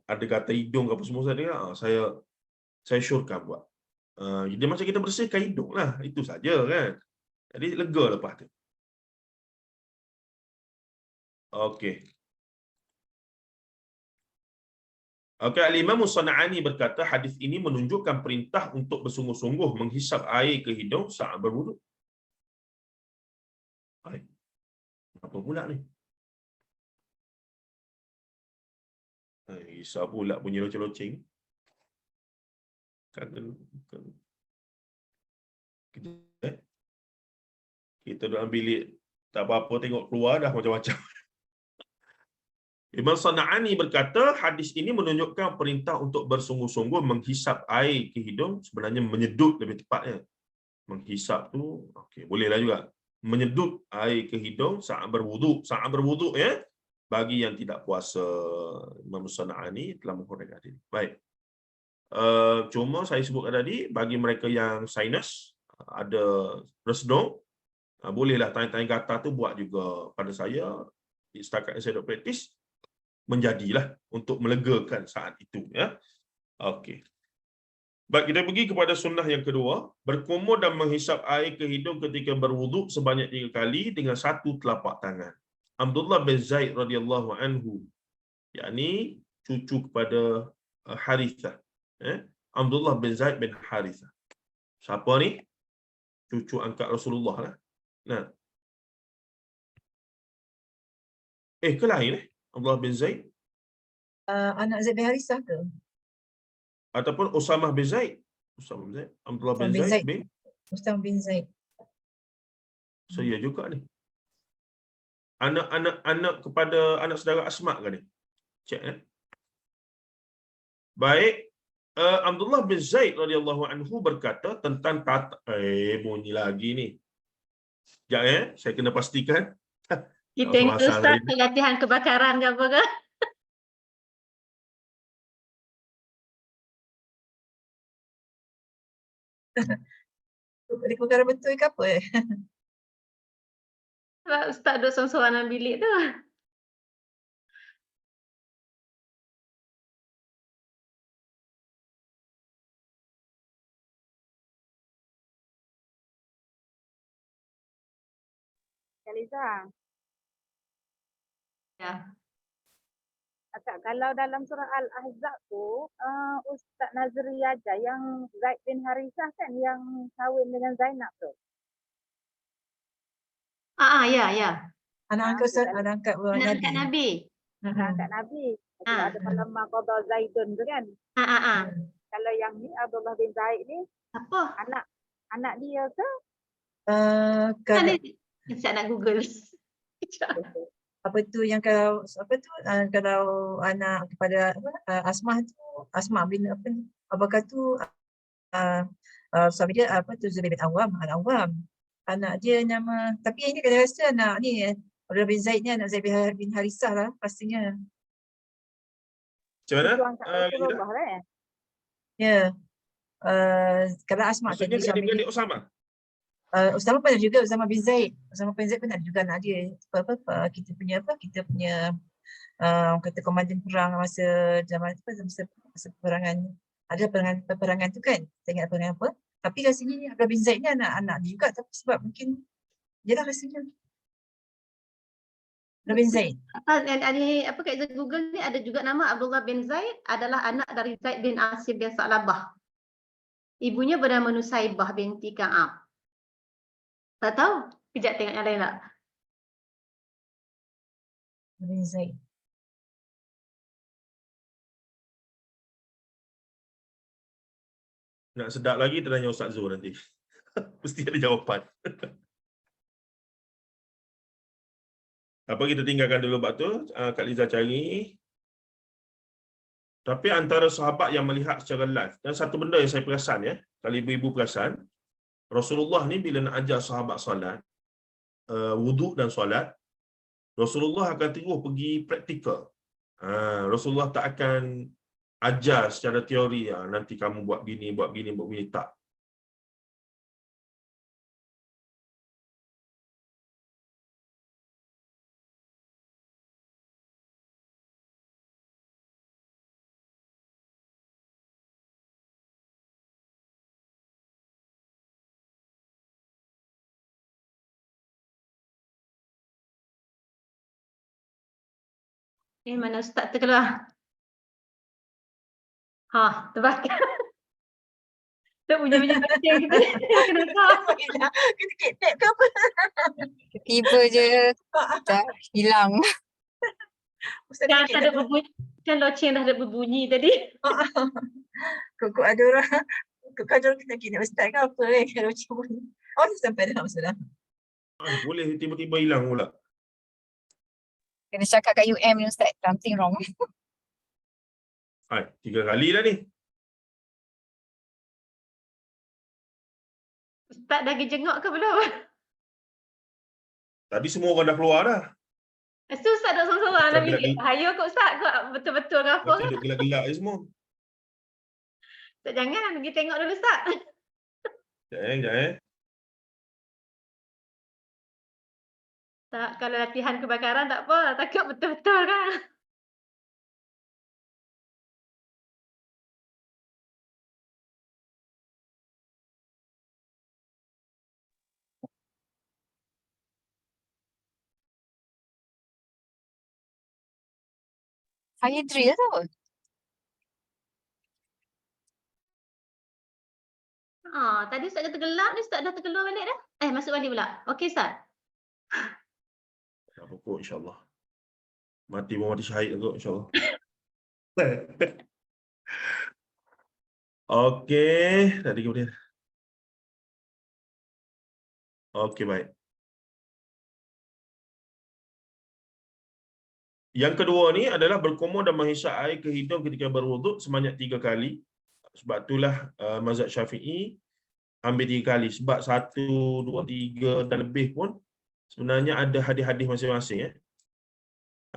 ada gatal hidung apa semua saya syorkan buat. Dia macam kita bersihkan hidung lah. Itu saja kan. Jadi lega lepas tu. Okey. Al-Imam As-San'ani berkata hadis ini menunjukkan perintah untuk bersungguh-sungguh menghisap air ke hidung saat berwudu. Apa pula ni? Hisap pula bunyi loceng-loceng. Kita dalam bilik tak apa-apa tengok keluar dah macam-macam. Imam San'ani berkata hadis ini menunjukkan perintah untuk bersungguh-sungguh menghisap air ke hidung, sebenarnya menyedut lebih tepatnya. Menghisap tu okey, bolehlah juga. Menyedut air ke hidung saat berwuduk ya, bagi yang tidak puasa. Imam San'ani telah menguraikan hadis. Baik. Cuma saya sebutkan tadi, bagi mereka yang sinus, ada resdung, bolehlah tanya-tanya gatal tu buat juga. Pada saya, setakat saya dah praktis, menjadilah untuk melegakan saat itu ya. Okey. Baik, kita pergi kepada sunnah yang kedua, berkumur dan menghisap air ke hidung ketika berwuduk sebanyak 3 kali dengan satu telapak tangan. Abdullah bin Zaid radhiyallahu anhu, yakni cucu kepada Harithah. Abdullah bin Zaid bin Harithah. Siapa ni? Cucu angkat Rasulullah lah. Nah. Ke lain Abdullah bin Zaid? Anak Zaid bin Harithah ke? Ataupun Usamah bin Zaid? Abdullah bin Zaid bin Usama bin Zaid. Saya juga ni. Anak kepada anak saudara Asma ke ni? Cek Baik. Abdullah bin Zaid radhiyallahu anhu berkata tentang kata bunyi lagi ni. Sekejap saya kena pastikan. Kita tengok Bahasa Ustaz lain. ke latihan kebakaran ke apa ke? Dia perkara betul ke apa? Sebab Ustaz duduk seorang-seorang dalam bilik tu. Liza, Ya. Akak, kalau dalam surah Al-Ahzab tu, Ustaz Nazri aja yang Zaid bin Harithah kan yang kahwin dengan Zainab tu. Ya. Anak angkat anak angkat Anak Nabi. angkat Nabi. Angkat Nabi. Ah. Ada falamma qada Zaidun tu kan. Kalau yang ni Abdullah bin Zaid ni Apa? anak dia ke? Kalau Ustaz nak Google. apa tu yang kalau apa tu kalau anak kepada Asmah tu Asmah bin apa ni? Apakah tu suami dia apa tu Zubair bin Awam, Al-Awam. Anak dia nama tapi ini kena rasa anak ni Abdullah bin Zaid ni anak Zaid bin Harithah lah pastinya. Macam mana? Itu angkat Rasulullah lah Ya. Kalau Asmah Maksudnya tadi suami dia adik-adik Usama. Usama pernah juga Usama bin Zaid. Usama bin Zaid pernah juga anak dia. Kita punya orang kata komandan perang masa zaman masa peperangan. Ada peperangan tu kan. Saya ingat peperangan apa. Tapi rasanya ni Abdullah bin Zaid ni anak-anak dia juga tapi sebab mungkin jelah rasanya. Abdullah bin Zaid. Apa kat Google ni ada juga nama Abdullah bin Zaid adalah anak dari Zaid bin Asim bin Sa'labah. Ibunya bernama Nusaibah binti Ka'ab. Tak tahu? Kejap tengok yang lain tak? Abdullah bin Zaid. Nak sedap lagi tanya Ustaz Zul nanti. Mesti ada jawapan. Apa kita tinggalkan dulu bab tu. Kak Liza cari. Tapi antara sahabat yang melihat secara live. Dan satu benda yang saya perasan kalau ibu-ibu perasan. Rasulullah ni bila nak ajar sahabat solat. Wuduk dan solat. Rasulullah akan terus pergi praktikal. Rasulullah tak akan ajar secara teori. Nanti kamu buat gini, buat gini, buat gini. Tak. Mana Ustaz terkeluar? Terbakar. Tak bunyi-bunyi loceng kita. Kenapa? Kita kidnap ke apa? Tiba je dah hilang. Ustaz Kan ni tak ada berbunyi. Kan loceng dah ada berbunyi tadi. kok ada orang kok ada orang kena Ustaz ke apa kalau macam ni. Oh sampai dah sudah. Boleh tiba-tiba hilang pula. Kena cakap kat UM ni Ustaz, something wrong. 3 kali dah ni. Ustaz dah pergi jenguk ke belum? Tadi semua orang dah keluar dah. Ustaz dah seorang-seorang dalam bilik. Bahaya kot Ustaz. Kau betul-betul ke apa Lepas ke? tu duduk gelak-gelak je semua. Ustaz jangan pergi tengok dulu Ustaz. Sekejap. Tak, kalau latihan kebakaran tak apa. Takut betul-betul kan. Fire drill tu apa? Tadi Ustaz kata gelap ni, Ustaz dah terkeluar balik dah. Masuk balik pula. Okey Ustaz. Tak apa kot insyaAllah. Mati pun mati syahid kot insyaAllah. Okey. Tadi kemudian. Okey, baik. Yang kedua ni adalah berkumur dan menghisap air ke hidung ketika berwuduk sebanyak 3 kali. Sebab itulah mazhab Syafi'i ambil 3 kali. Sebab 1, 2, 3 dan lebih pun sebenarnya ada hadis-hadis masing-masing.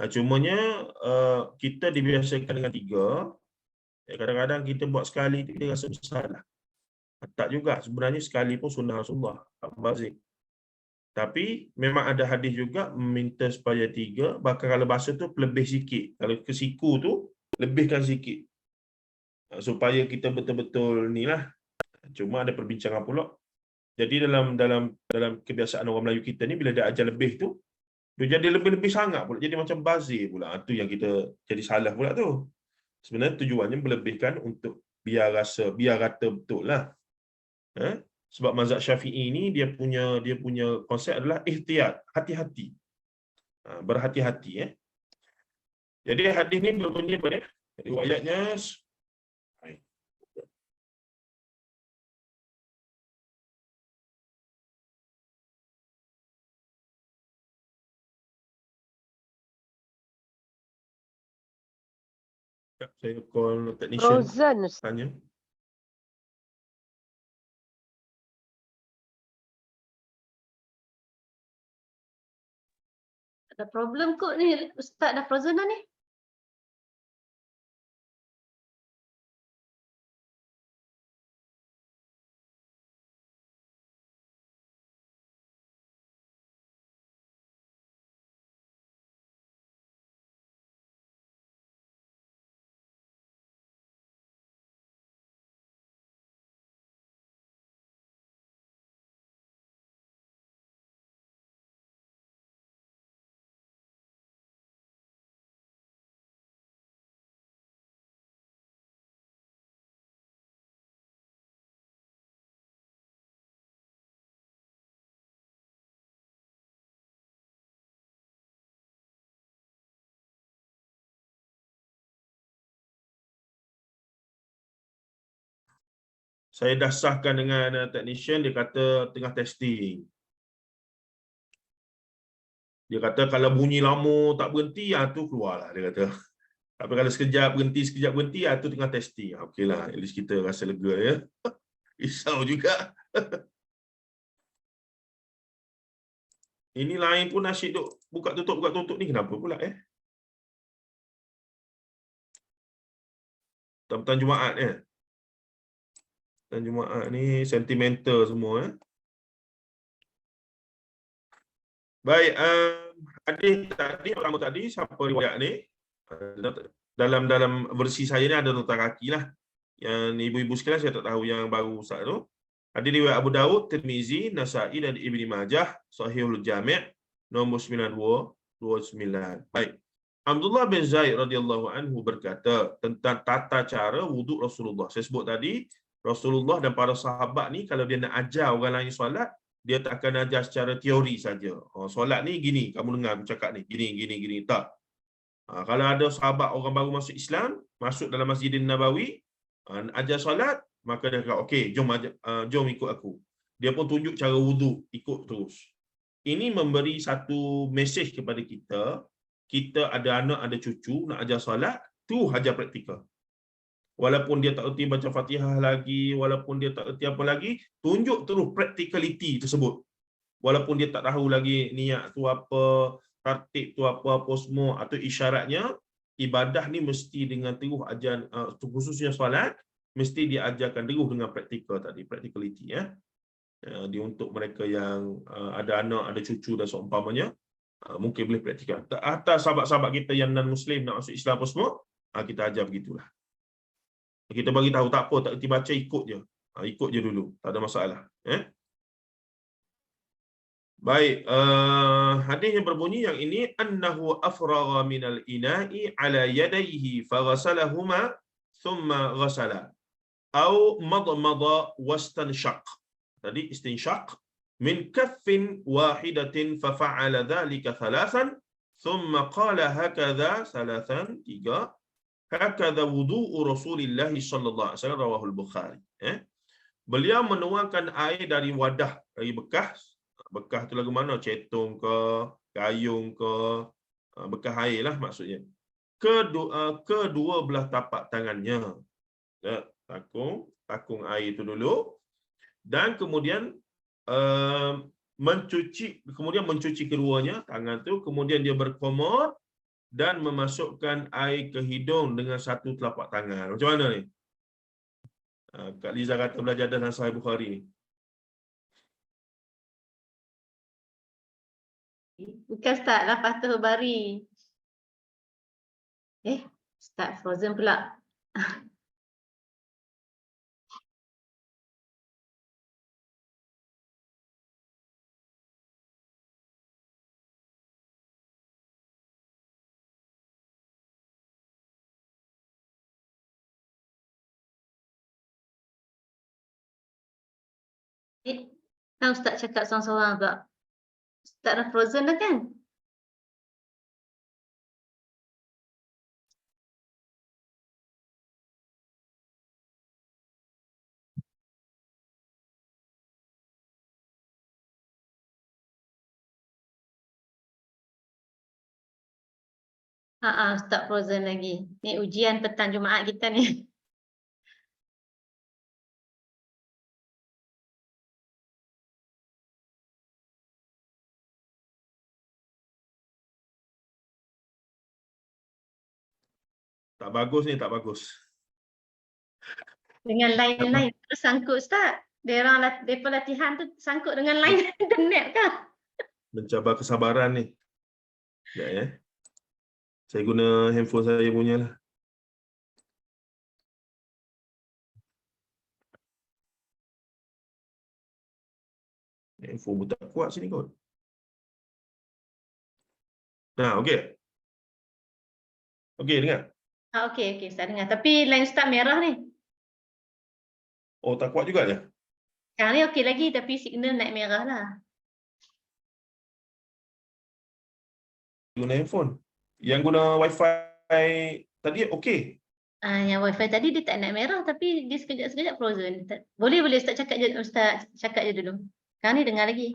Cumanya kita dibiasakan dengan 3. Kadang-kadang kita buat sekali dia rasa besar lah. Tak juga, sebenarnya sekali pun sunnah Rasulullah. Tapi memang ada hadis juga meminta supaya 3, bahkan kalau bahasa tu lebih sikit. Kalau ke siku tu lebihkan sikit. Supaya kita betul-betul ni lah. Cuma ada perbincangan pula. Jadi dalam kebiasaan orang Melayu kita ni, bila dia ajar lebih tu, dia jadi lebih-lebih sangat pula. Jadi macam bazir pula. Itu yang kita jadi salah pula tu. Sebenarnya tujuannya melebihkan untuk biar rata betul lah. Sebab mazhab Syafi'i ni dia punya konsep adalah ihtiyat, hati-hati. Berhati-hati. Jadi hadis ni berbunyi apa dia? Riwayatnya saya call technician Frozen, Ustaz. tanya. Ada problem kot ni. Ustaz dah frozen dah ni. Saya dah sahkan dengan technician, dia kata tengah testing. Dia kata kalau bunyi lama tak berhenti, tu keluarlah dia kata. Tapi kalau sekejap berhenti, tu tengah testing. Okeylah, at least kita rasa lega ya. Risau juga. Ini lain pun asyik duk buka tutup ni kenapa pula Tuan-tuan Jumaat Dan Jumaat ni sentimental semua Baik, hadis tadi pertama tadi siapa riwayat ni? Dalam versi saya ni ada nota kaki lah. Yang ibu-ibu sekalian saya tak tahu yang baru Ustaz tu. Hadis riwayat Abu Daud, Tirmizi, Nasa'i dan Ibni Majah, Sahihul Jami' nombor 9229. Baik. Abdullah bin Zaid radhiyallahu anhu berkata tentang tata cara wuduk Rasulullah. Saya sebut tadi Rasulullah dan para sahabat ni kalau dia nak ajar orang lain solat, dia tak akan ajar secara teori saja. Solat ni gini, kamu dengar aku cakap ni, gini, tak. Kalau ada sahabat orang baru masuk Islam, masuk dalam Masjidin Nabawi, ajar solat, maka dia kata, okey, jom ikut aku. Dia pun tunjuk cara wuduk, ikut terus. Ini memberi satu mesej kepada kita, kita ada anak, ada cucu, nak ajar solat, tu ajar praktikal. Walaupun dia tak erti baca Fatihah lagi, walaupun dia tak erti apa lagi, tunjuk terus practicality tersebut. Walaupun dia tak tahu lagi niat tu apa, tertib tu apa semua, atau isyaratnya, ibadah ni mesti dengan terus ajar, khususnya solat, mesti diajarkan terus dengan praktikal tadi, practicality Dia untuk mereka yang ada anak, ada cucu dan seumpamanya, mungkin boleh praktikal. Atas sahabat-sahabat kita yang non-Muslim nak masuk Islam apa semua, kita ajar begitulah. Kita bagi tahu tak apa, tak erti baca, ikut je. Ikut je dulu, tak ada masalah. Baik, hadis yang berbunyi yang ini, annahu afragha minal ina'i ala yadayhi faghasalahuma thumma ghasala au madmada wastanshaq. Tadi istinshaq min kaffin wahidatin fafa'ala dhalika thalathan thumma qala hakadha thalathan, 3. Hakadha wudu'u Rasulillah sallallahu alaihi wasallam, rawahul Bukhari. Beliau menuangkan air dari wadah, dari bekas. Bekas tu lagu mana? Cetong ke, gayung ke, bekas air lah maksudnya. Kedua belah tapak tangannya. takung air itu dulu, dan kemudian mencuci keduanya tangan tu, kemudian dia berkumur dan memasukkan air ke hidung dengan satu telapak tangan. Macam mana ni? Kak Liza kata belajar dalam Sahih Bukhari ni. Bukan Ustaz lah Fathul Bari. Ustaz Frozen pula. Kan Ustaz cakap seorang-seorang pula. Ustaz dah Frozen dah kan? Ustaz Frozen lagi. Ni ujian petang Jumaat kita ni. Tak bagus ni, tak bagus. Dengan line-line terus sangkut Ustaz. Mereka latihan tu sangkut dengan line internet kan? Mencabar kesabaran ni. Sekejap ya. Saya guna handphone saya punya lah. Handphone pun tak kuat sini kot. Nah, okey. Okey, dengar. Okey Ustaz dengar. Tapi line Ustaz merah ni. Oh, tak kuat juga je? Sekarang ni okey lagi tapi signal naik merah lah. Guna handphone. Yang guna wifi tadi okey. Yang wifi tadi dia tak naik merah tapi dia sekejap-sekejap Frozen. Boleh Ustaz cakap je dulu. Sekarang ni dengar lagi.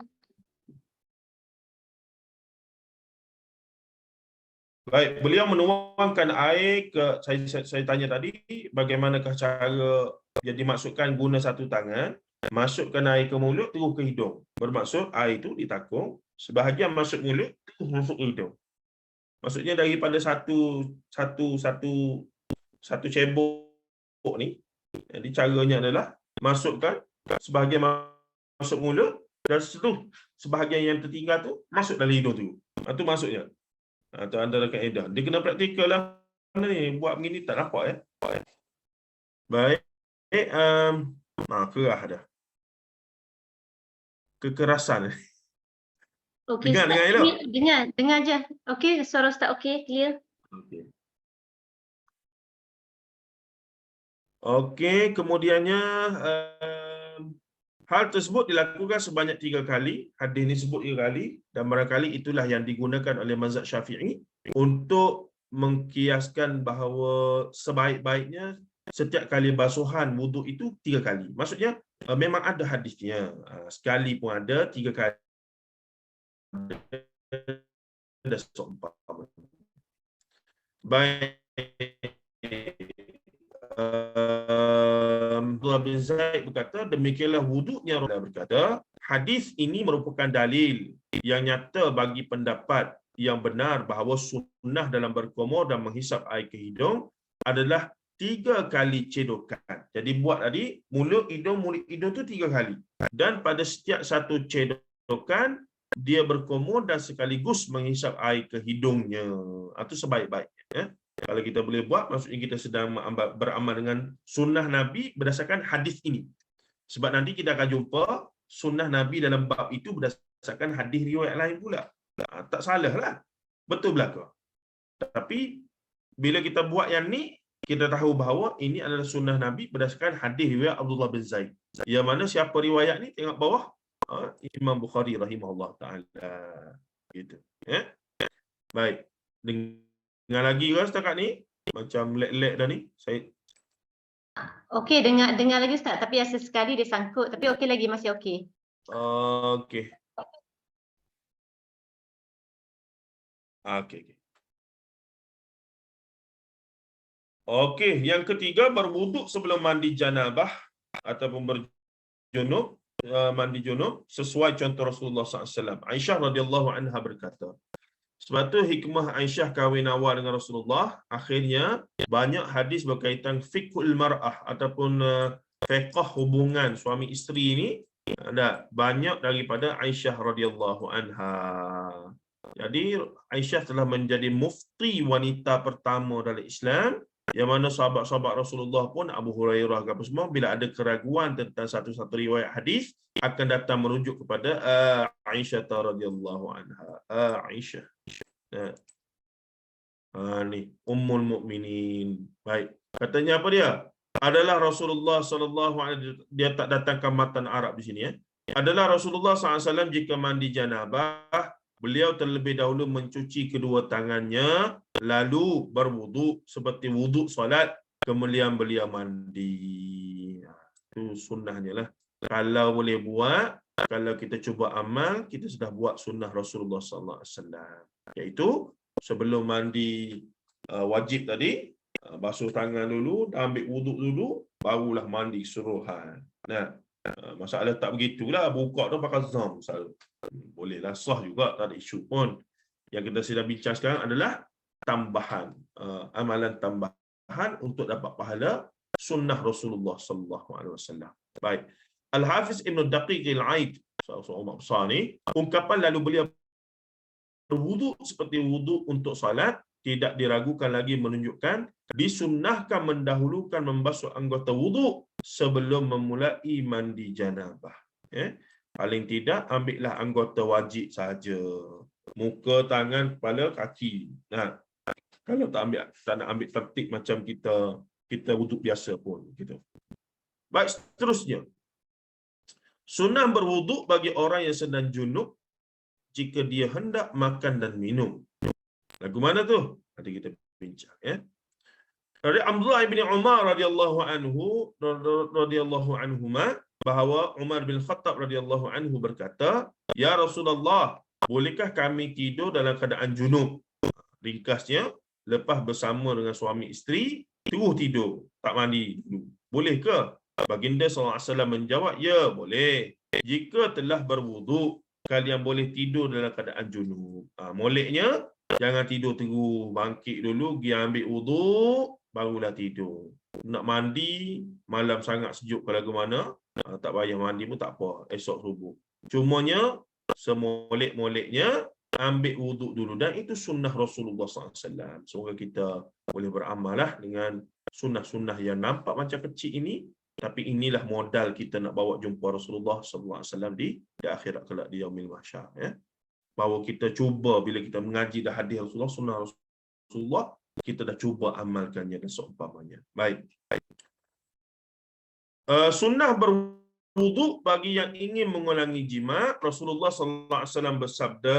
Baik, beliau menuangkan air ke saya tanya tadi bagaimanakah cara dia dimaksudkan guna satu tangan, masukkan air ke mulut terus ke hidung. Bermaksud air itu ditakung, sebahagian masuk mulut terus masuk ke hidung. Maksudnya daripada satu cebok ni, jadi caranya adalah masukkan sebahagian masuk mulut dan sebahagian yang tertinggal tu masuk dalam hidung tu. Itu maksudnya. Itu antara kaedah. Dia kena praktikal lah. Mana ni buat begini tak nampak ya. Baik. Kerah dah. Kekerasan. Okey Dengar Ustaz, elok. dengar je. Okey, suara Ustaz okey, clear. Okey, kemudiannya hal tersebut dilakukan sebanyak 3 kali. Hadis ini sebut 3 kali dan barangkali itulah yang digunakan oleh mazhab Syafi'i untuk mengkiaskan bahawa sebaik-baiknya setiap kali basuhan wuduk itu 3 kali. Maksudnya memang ada hadisnya. Sekali pun ada, 3 kali ada seumpama. Baik. Abdullah bin Zaid berkata, demikianlah wuduknya Rasulullah berkata, hadis ini merupakan dalil yang nyata bagi pendapat yang benar bahawa sunnah dalam berkumur dan menghisap air ke hidung adalah 3 kali cedokan. Jadi buat tadi, mulut hidung tu 3 kali. Dan pada setiap satu cedokan, dia berkumur dan sekaligus menghisap air ke hidungnya. Itu sebaik-baiknya. Ya. Kalau kita boleh buat, maksudnya kita sedang beramal dengan sunnah Nabi berdasarkan hadis ini. Sebab nanti kita akan jumpa sunnah Nabi dalam bab itu berdasarkan hadis riwayat lain pula. Tak salah lah. Betul belaka. Tapi, bila kita buat yang ni, kita tahu bahawa ini adalah sunnah Nabi berdasarkan hadis riwayat Abdullah bin Zaid. Yang mana siapa riwayat ni, tengok bawah. Imam Bukhari rahimahullah ta'ala. Gitu. Ya? Baik. Dengar lagi ke setakat ni? Macam lag-lag dah ni. Okey, dengar lagi Ustaz. Tapi sesekali dia sangkut. Tapi okey lagi, masih okey. Okey. Okey. Okey, yang ketiga berwuduk sebelum mandi janabah ataupun berjunub, mandi junub sesuai contoh Rasulullah SAW. Aisyah radhiyallahu anha berkata, sebab tu hikmah Aisyah kahwin awal dengan Rasulullah, akhirnya banyak hadis berkaitan fiqhul mar'ah ataupun fiqh hubungan suami isteri ini ada banyak daripada Aisyah radhiyallahu anha. Jadi Aisyah telah menjadi mufti wanita pertama dalam Islam, yang mana sahabat-sahabat Rasulullah pun Abu Hurairah apa semua bila ada keraguan tentang satu-satu riwayat hadis akan datang merujuk kepada Aisyah radhiyallahu anha. Aisyah. Ni Ummul Mukminin. Baik. Katanya apa dia? Adalah Rasulullah sallallahu alaihi, dia tak datangkan matan Arab di sini ya. Adalah Rasulullah SAW jika mandi janabah, beliau terlebih dahulu mencuci kedua tangannya lalu berwuduk seperti wuduk solat, kemudian beliau mandi. Itu sunnahnya lah. Kalau boleh buat, kalau kita cuba amal, kita sudah buat sunnah Rasulullah SAW. Iaitu sebelum mandi wajib tadi, basuh tangan dulu, ambil wuduk dulu, barulah mandi keseluruhan. Nah, masalah tak begitulah, buka tu pakai zam selalu. Bolehlah sah juga, tak ada isu pun. Yang kita sedang bincang sekarang adalah tambahan, amalan tambahan untuk dapat pahala sunnah Rasulullah SAW. Baik. Al-Hafiz Ibn Daqiq Al-Aid, seorang besar ni, ungkapan lalu beliau berwuduk seperti wuduk untuk salat tidak diragukan lagi menunjukkan disunnahkan mendahulukan membasuh anggota wuduk sebelum memulai mandi janabah. Paling tidak ambillah anggota wajib saja. Muka, tangan, kepala, kaki. Nah, kalau tak nak ambil tertib macam kita wuduk biasa pun gitu. Baik, seterusnya. Sunnah berwuduk bagi orang yang sedang junub jika dia hendak makan dan minum. Lagu mana tu? Nanti kita bincang ya. Dari Abdullah bin Umar radhiyallahu anhuma bahawa Umar bin Khattab radhiyallahu anhu berkata, "Ya Rasulullah, bolehkah kami tidur dalam keadaan junub?" Ringkasnya, lepas bersama dengan suami isteri, terus tidur, tak mandi dulu. Boleh ke? Baginda SAW menjawab, "Ya, boleh. Jika telah berwuduk, kalian boleh tidur dalam keadaan junub." Moleknya, jangan tidur terus, bangkit dulu, pergi ambil wuduk, barulah tidur. Nak mandi, malam sangat sejuk ke lagu mana, tak payah mandi pun tak apa, esok subuh. Cumanya, semolek-moleknya, ambil wuduk dulu. Dan itu sunnah Rasulullah SAW. Semoga kita boleh beramal lah dengan sunnah-sunnah yang nampak macam kecil ini, tapi inilah modal kita nak bawa jumpa Rasulullah SAW di akhirat kelak, di yaumil mahsyar ya. Bahawa kita cuba bila kita mengaji dah hadis Rasulullah, sunnah Rasulullah, kita dah cuba amalkannya dan seumpamanya. Baik. Sunnah berwuduk bagi yang ingin mengulangi jima, Rasulullah SAW bersabda,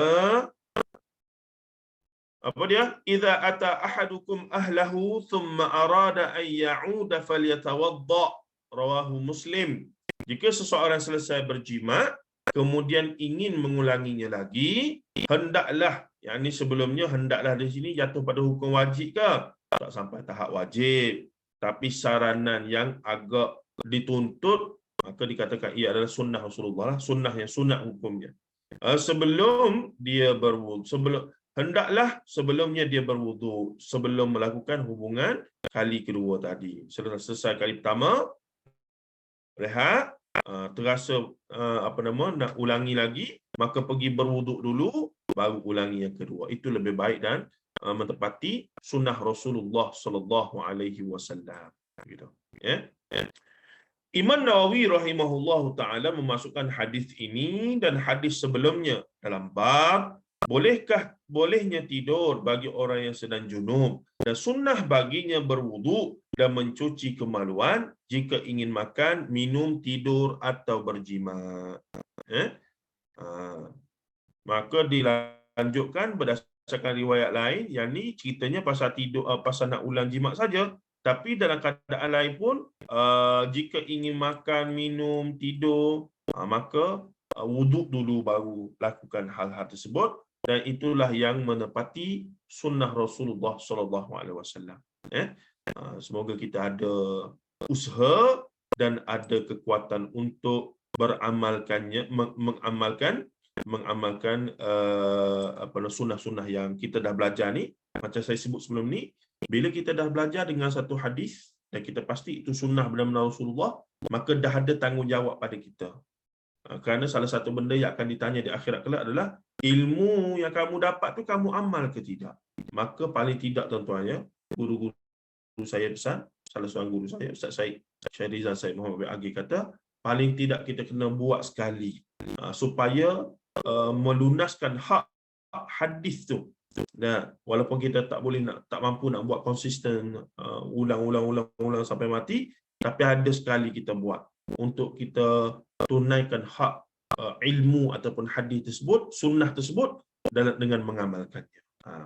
apa dia? "Idza ata ahadukum ahlahu thumma arada an ya'uda falyatawadda." Rawahu Muslim. Jika seseorang selesai berjima, kemudian ingin mengulanginya lagi, hendaklah, yakni sebelumnya hendaklah di sini jatuh pada hukum wajib ke? Tak sampai tahap wajib, tapi saranan yang agak dituntut, maka dikatakan ia adalah sunnah Rasulullah lah, sunnah yang sunat hukumnya. Sebelum dia berwuduk, hendaklah sebelumnya dia berwuduk sebelum melakukan hubungan kali kedua tadi. Selesai kali pertama, rehat, terasa nak ulangi lagi, maka pergi berwuduk dulu, baru ulangi yang kedua. Itu lebih baik dan mentepati sunnah Rasulullah SAW. Gitu. Ya. Imam Nawawi rahimahullahu taala memasukkan hadis ini dan hadis sebelumnya dalam bab bolehnya tidur bagi orang yang sedang junub dan sunnah baginya berwuduk dan mencuci kemaluan jika ingin makan, minum, tidur atau berjima. Maka dilanjutkan berdasarkan riwayat lain, yang ni ceritanya pasal tidur, pasal nak ulang jima saja. Tapi dalam keadaan lain pun, jika ingin makan, minum, tidur, maka wuduk dulu baru lakukan hal-hal tersebut. Dan itulah yang menepati sunnah Rasulullah SAW. Semoga kita ada usaha dan ada kekuatan untuk beramalkannya, mengamalkan sunnah-sunnah yang kita dah belajar ni. Macam saya sebut sebelum ni, bila kita dah belajar dengan satu hadis dan kita pasti itu sunnah benar-benar Rasulullah, maka dah ada tanggungjawab pada kita. Kerana salah satu benda yang akan ditanya di akhirat kelak adalah ilmu yang kamu dapat tu kamu amal ke tidak. Maka paling tidak tuan-tuan ya, guru-guru saya pesan, salah seorang guru saya, Ustaz Syed Rizal Syed Muhammad bin Aghi kata, paling tidak kita kena buat sekali supaya melunaskan hak hadis tu. Nah, walaupun kita tak mampu nak buat konsisten ulang sampai mati, tapi ada sekali kita buat untuk kita tunaikan hak ilmu ataupun hadis tersebut, sunnah tersebut dengan mengamalkannya.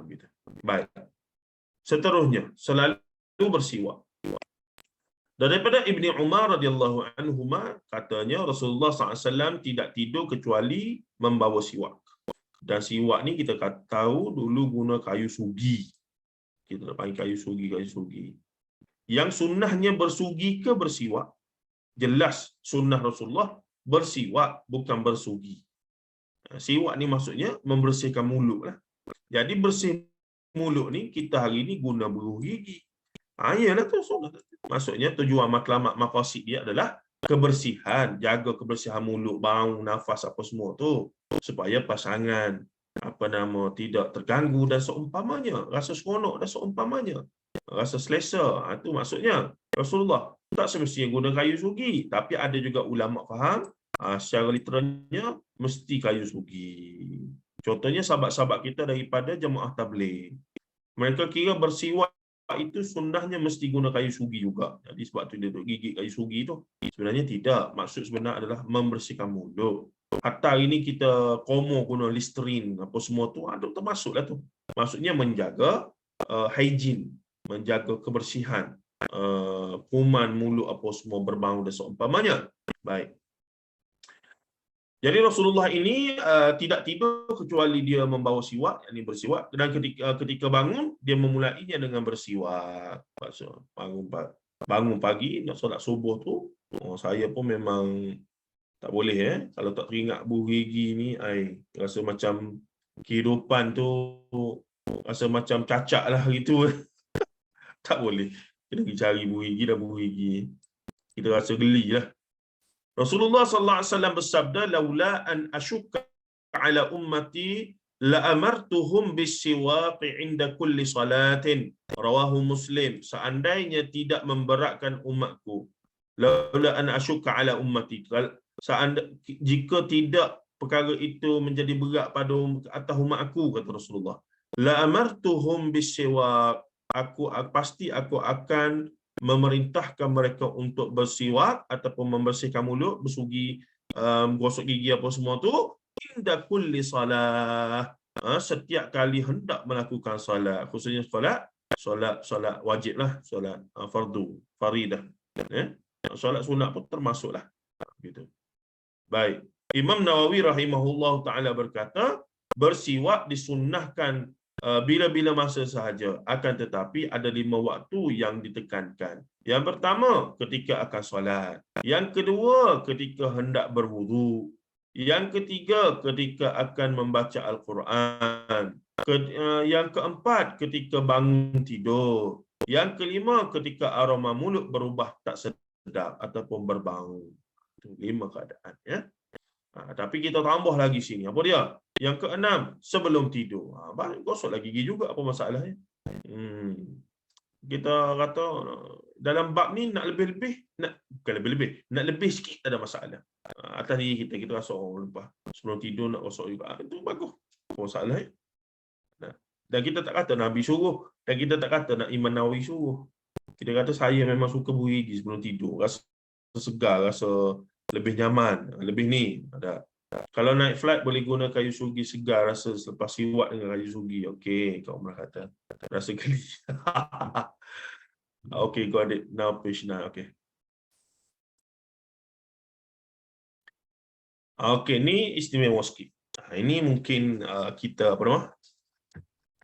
Gitu. Baik. Seterusnya, selalu bersiwak. Daripada Ibni Umar radhiyallahu anhuma, katanya Rasulullah SAW tidak tidur kecuali membawa siwak. Dan siwak ni kita tahu dulu guna kayu sugi. Kita nak panggil kayu sugi. Yang sunnahnya bersugi ke bersiwak? Jelas sunnah Rasulullah bersiwak, bukan bersugi. Siwak ni maksudnya membersihkan mulut lah. Jadi bersih mulut ni kita hari ni guna beruh gigi. Ialah tu sunnah. Maksudnya tujuan matlamat maqasid dia adalah kebersihan, jaga kebersihan mulut, bau, nafas apa semua tu supaya pasangan tidak terganggu dan seumpamanya, rasa seronok dan seumpamanya, rasa selesa. Itu maksudnya Rasulullah tak semestinya guna kayu sugi, tapi ada juga ulama faham secara literalnya mesti kayu sugi. Contohnya sahabat-sahabat kita daripada jemaah tabligh, mereka kira bersiwak itu sunnahnya mesti guna kayu sugi juga. Jadi sebab tu dia duduk gigit kayu sugi tu. Sebenarnya tidak. Maksud sebenar adalah membersihkan mulut. Hatta hari ini kita guna Listerine apa semua tu, termasuklah tu. Maksudnya menjaga hygiene, menjaga kebersihan, kuman mulut apa semua berbau dan seumpamanya. Baik. Jadi Rasulullah ini tidak tidur kecuali dia membawa siwak, yakni bersiwak, dan ketika bangun dia memulainya dengan bersiwak. Maksud bangun pagi nak solat subuh tu, saya pun memang tak boleh kalau tak teringat buh gigi ni, rasa macam kehidupan tu rasa macam cacat lah gitu. Tak boleh. Kena pergi cari buh gigi dan buh gigi. Kita rasa geli lah. Rasulullah sallallahu alaihi wasallam bersabda, laula an asyukka ala ummati la amartuhum bisiwaqi inda kulli salatin. Rawahu Muslim. Seandainya tidak memberatkan umatku, laula an asyukka ala ummati, jika tidak perkara itu menjadi berat pada atas umat aku, kata Rasulullah, la amartuhum bisiwaq, pasti aku akan memerintahkan mereka untuk bersiwak ataupun membersihkan mulut, bersugi, gosok gigi apa semua tu inda kulli salah, setiap kali hendak melakukan salat, khususnya solat wajib lah, solat fardu, faridah, solat sunat pun termasuklah gitu. Baik, Imam Nawawi rahimahullah taala berkata, bersiwak disunnahkan bila-bila masa sahaja, akan tetapi ada 5 waktu yang ditekankan. Yang pertama, ketika akan solat. Yang kedua, ketika hendak berwudu. Yang ketiga, ketika akan membaca Al-Quran. Yang keempat, ketika bangun tidur. Yang kelima, ketika aroma mulut berubah tak sedap ataupun berbau. Itu 5 keadaan ya. Tapi kita tambah lagi sini. Apa dia? Yang keenam, sebelum tidur. Gosok lagi gigi juga, apa masalahnya? Kita kata dalam bab ni nak lebih-lebih, nak lebih sikit tak ada masalah. Atas diri kita rasa lepas sebelum tidur nak gosok juga. Itu bagus. Apa masalahnya? Dan kita tak kata Nabi suruh, dan kita tak kata nak Imam Nawawi suruh. Kita kata saya memang suka buih gigi sebelum tidur. Rasa segar, rasa lebih nyaman, lebih ni ada. Kalau naik flight boleh guna kayu sugi segar, rasa selepas siwak dengan kayu sugi. Okey, Kak Umrah kata. Rasa geli. Okey, got it. Now page 9. Okey. Okey, ni istimewa sikit. Ini mungkin kita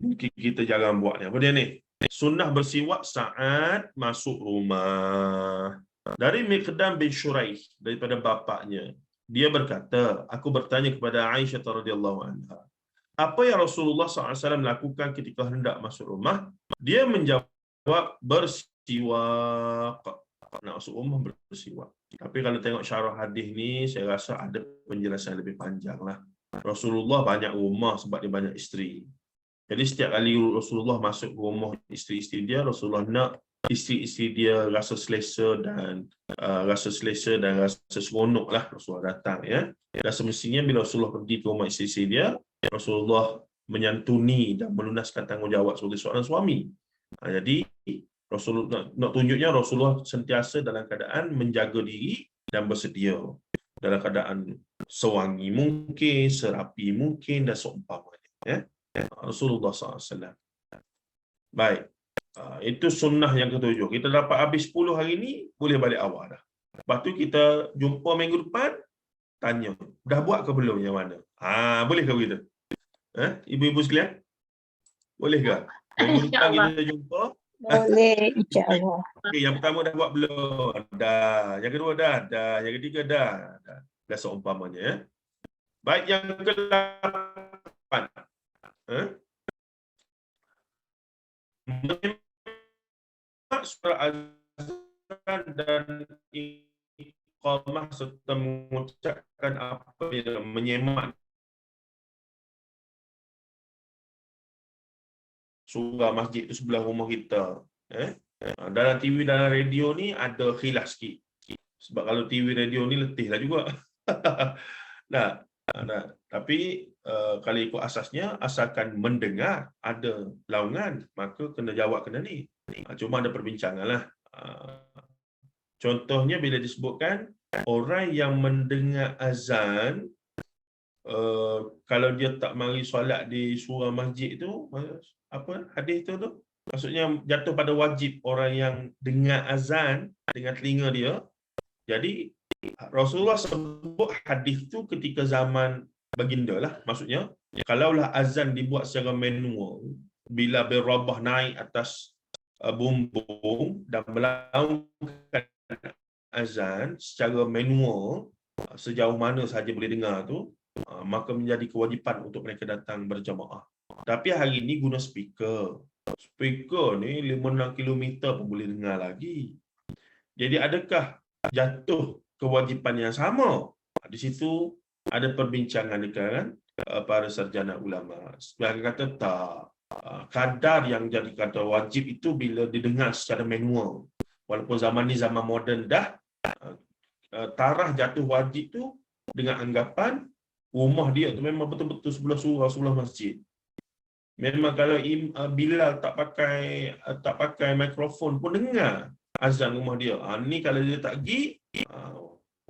mungkin kita jarang buat ni. Apa dia ni? sunnah bersiwak saat masuk rumah. Dari Miqdam bin Shuraih, daripada bapaknya, dia berkata, aku bertanya kepada Aisyah radhiyallahu anha, apa yang Rasulullah SAW lakukan ketika hendak masuk rumah? Dia menjawab, bersiwak. Nak masuk rumah bersiwak. Tapi kalau tengok syarah hadis ni, saya rasa ada penjelasan lebih panjang lah. Rasulullah banyak rumah sebab dia banyak isteri. Jadi setiap kali Rasulullah masuk rumah isteri-isteri dia, Rasulullah nak isteri-isteri dia rasa selesa dan rasa seronok lah Rasulullah datang, ya. Dan semestinya bila Rasulullah pergi ke rumah isteri-isteri dia, Rasulullah menyantuni dan melunaskan tanggungjawab sebagai seorang suami. Jadi Rasulullah nak tunjuknya Rasulullah sentiasa dalam keadaan menjaga diri dan bersedia dalam keadaan sewangi mungkin, serapi mungkin dan seumpamanya, ya. Rasulullah SAW. Baik, itu sunnah yang ketujuh. Kita dapat habis 10 hari ini, boleh balik awal dah. Lepas tu kita jumpa minggu depan, tanya, dah buat ke belum yang mana? Boleh ke begitu? Ibu-ibu sekalian? Boleh ke? Minggu depan kita jumpa. Boleh, insya-Allah. Okay, yang pertama dah buat belum? Dah. Yang kedua dah. Yang ketiga dah. Dah seumpamanya, ya. Baik, yang ke-8. Menyemak surah azan dan iqamah serta mengucapkan apa yang menyemak surah masjid itu sebelah rumah kita. Dalam TV, dalam radio ni ada khilaf sikit. Sebab kalau TV radio ni letihlah juga. Tapi kalau ikut asasnya, asalkan mendengar ada laungan, maka kena jawab kena ni. Cuma ada perbincangan lah. Contohnya bila disebutkan orang yang mendengar azan, kalau dia tak mari solat di surau masjid tu, apa hadis tu tu? Maksudnya jatuh pada wajib orang yang dengar azan dengan telinga dia. Jadi Rasulullah sebut hadis tu ketika zaman baginda lah. Maksudnya, kalaulah azan dibuat secara manual, bila berrabah naik atas bumbung dan melaungkan azan secara manual, sejauh mana sahaja boleh dengar tu, maka menjadi kewajipan untuk mereka datang berjamaah. Tapi hari ini guna speaker. Speaker ni 5-6 km pun boleh dengar lagi. Jadi adakah jatuh kewajipan yang sama? Di situ ada perbincangan di kalangan para sarjana ulama. Sebagian kata tak. Kadar yang jadi kata wajib itu bila didengar secara manual. Walaupun zaman ni zaman moden dah, tarah jatuh wajib tu dengan anggapan rumah dia tu memang betul-betul sebelah surau, sebelah masjid. Memang kalau Bilal tak pakai mikrofon pun dengar azan rumah dia. Ni kalau dia tak pergi,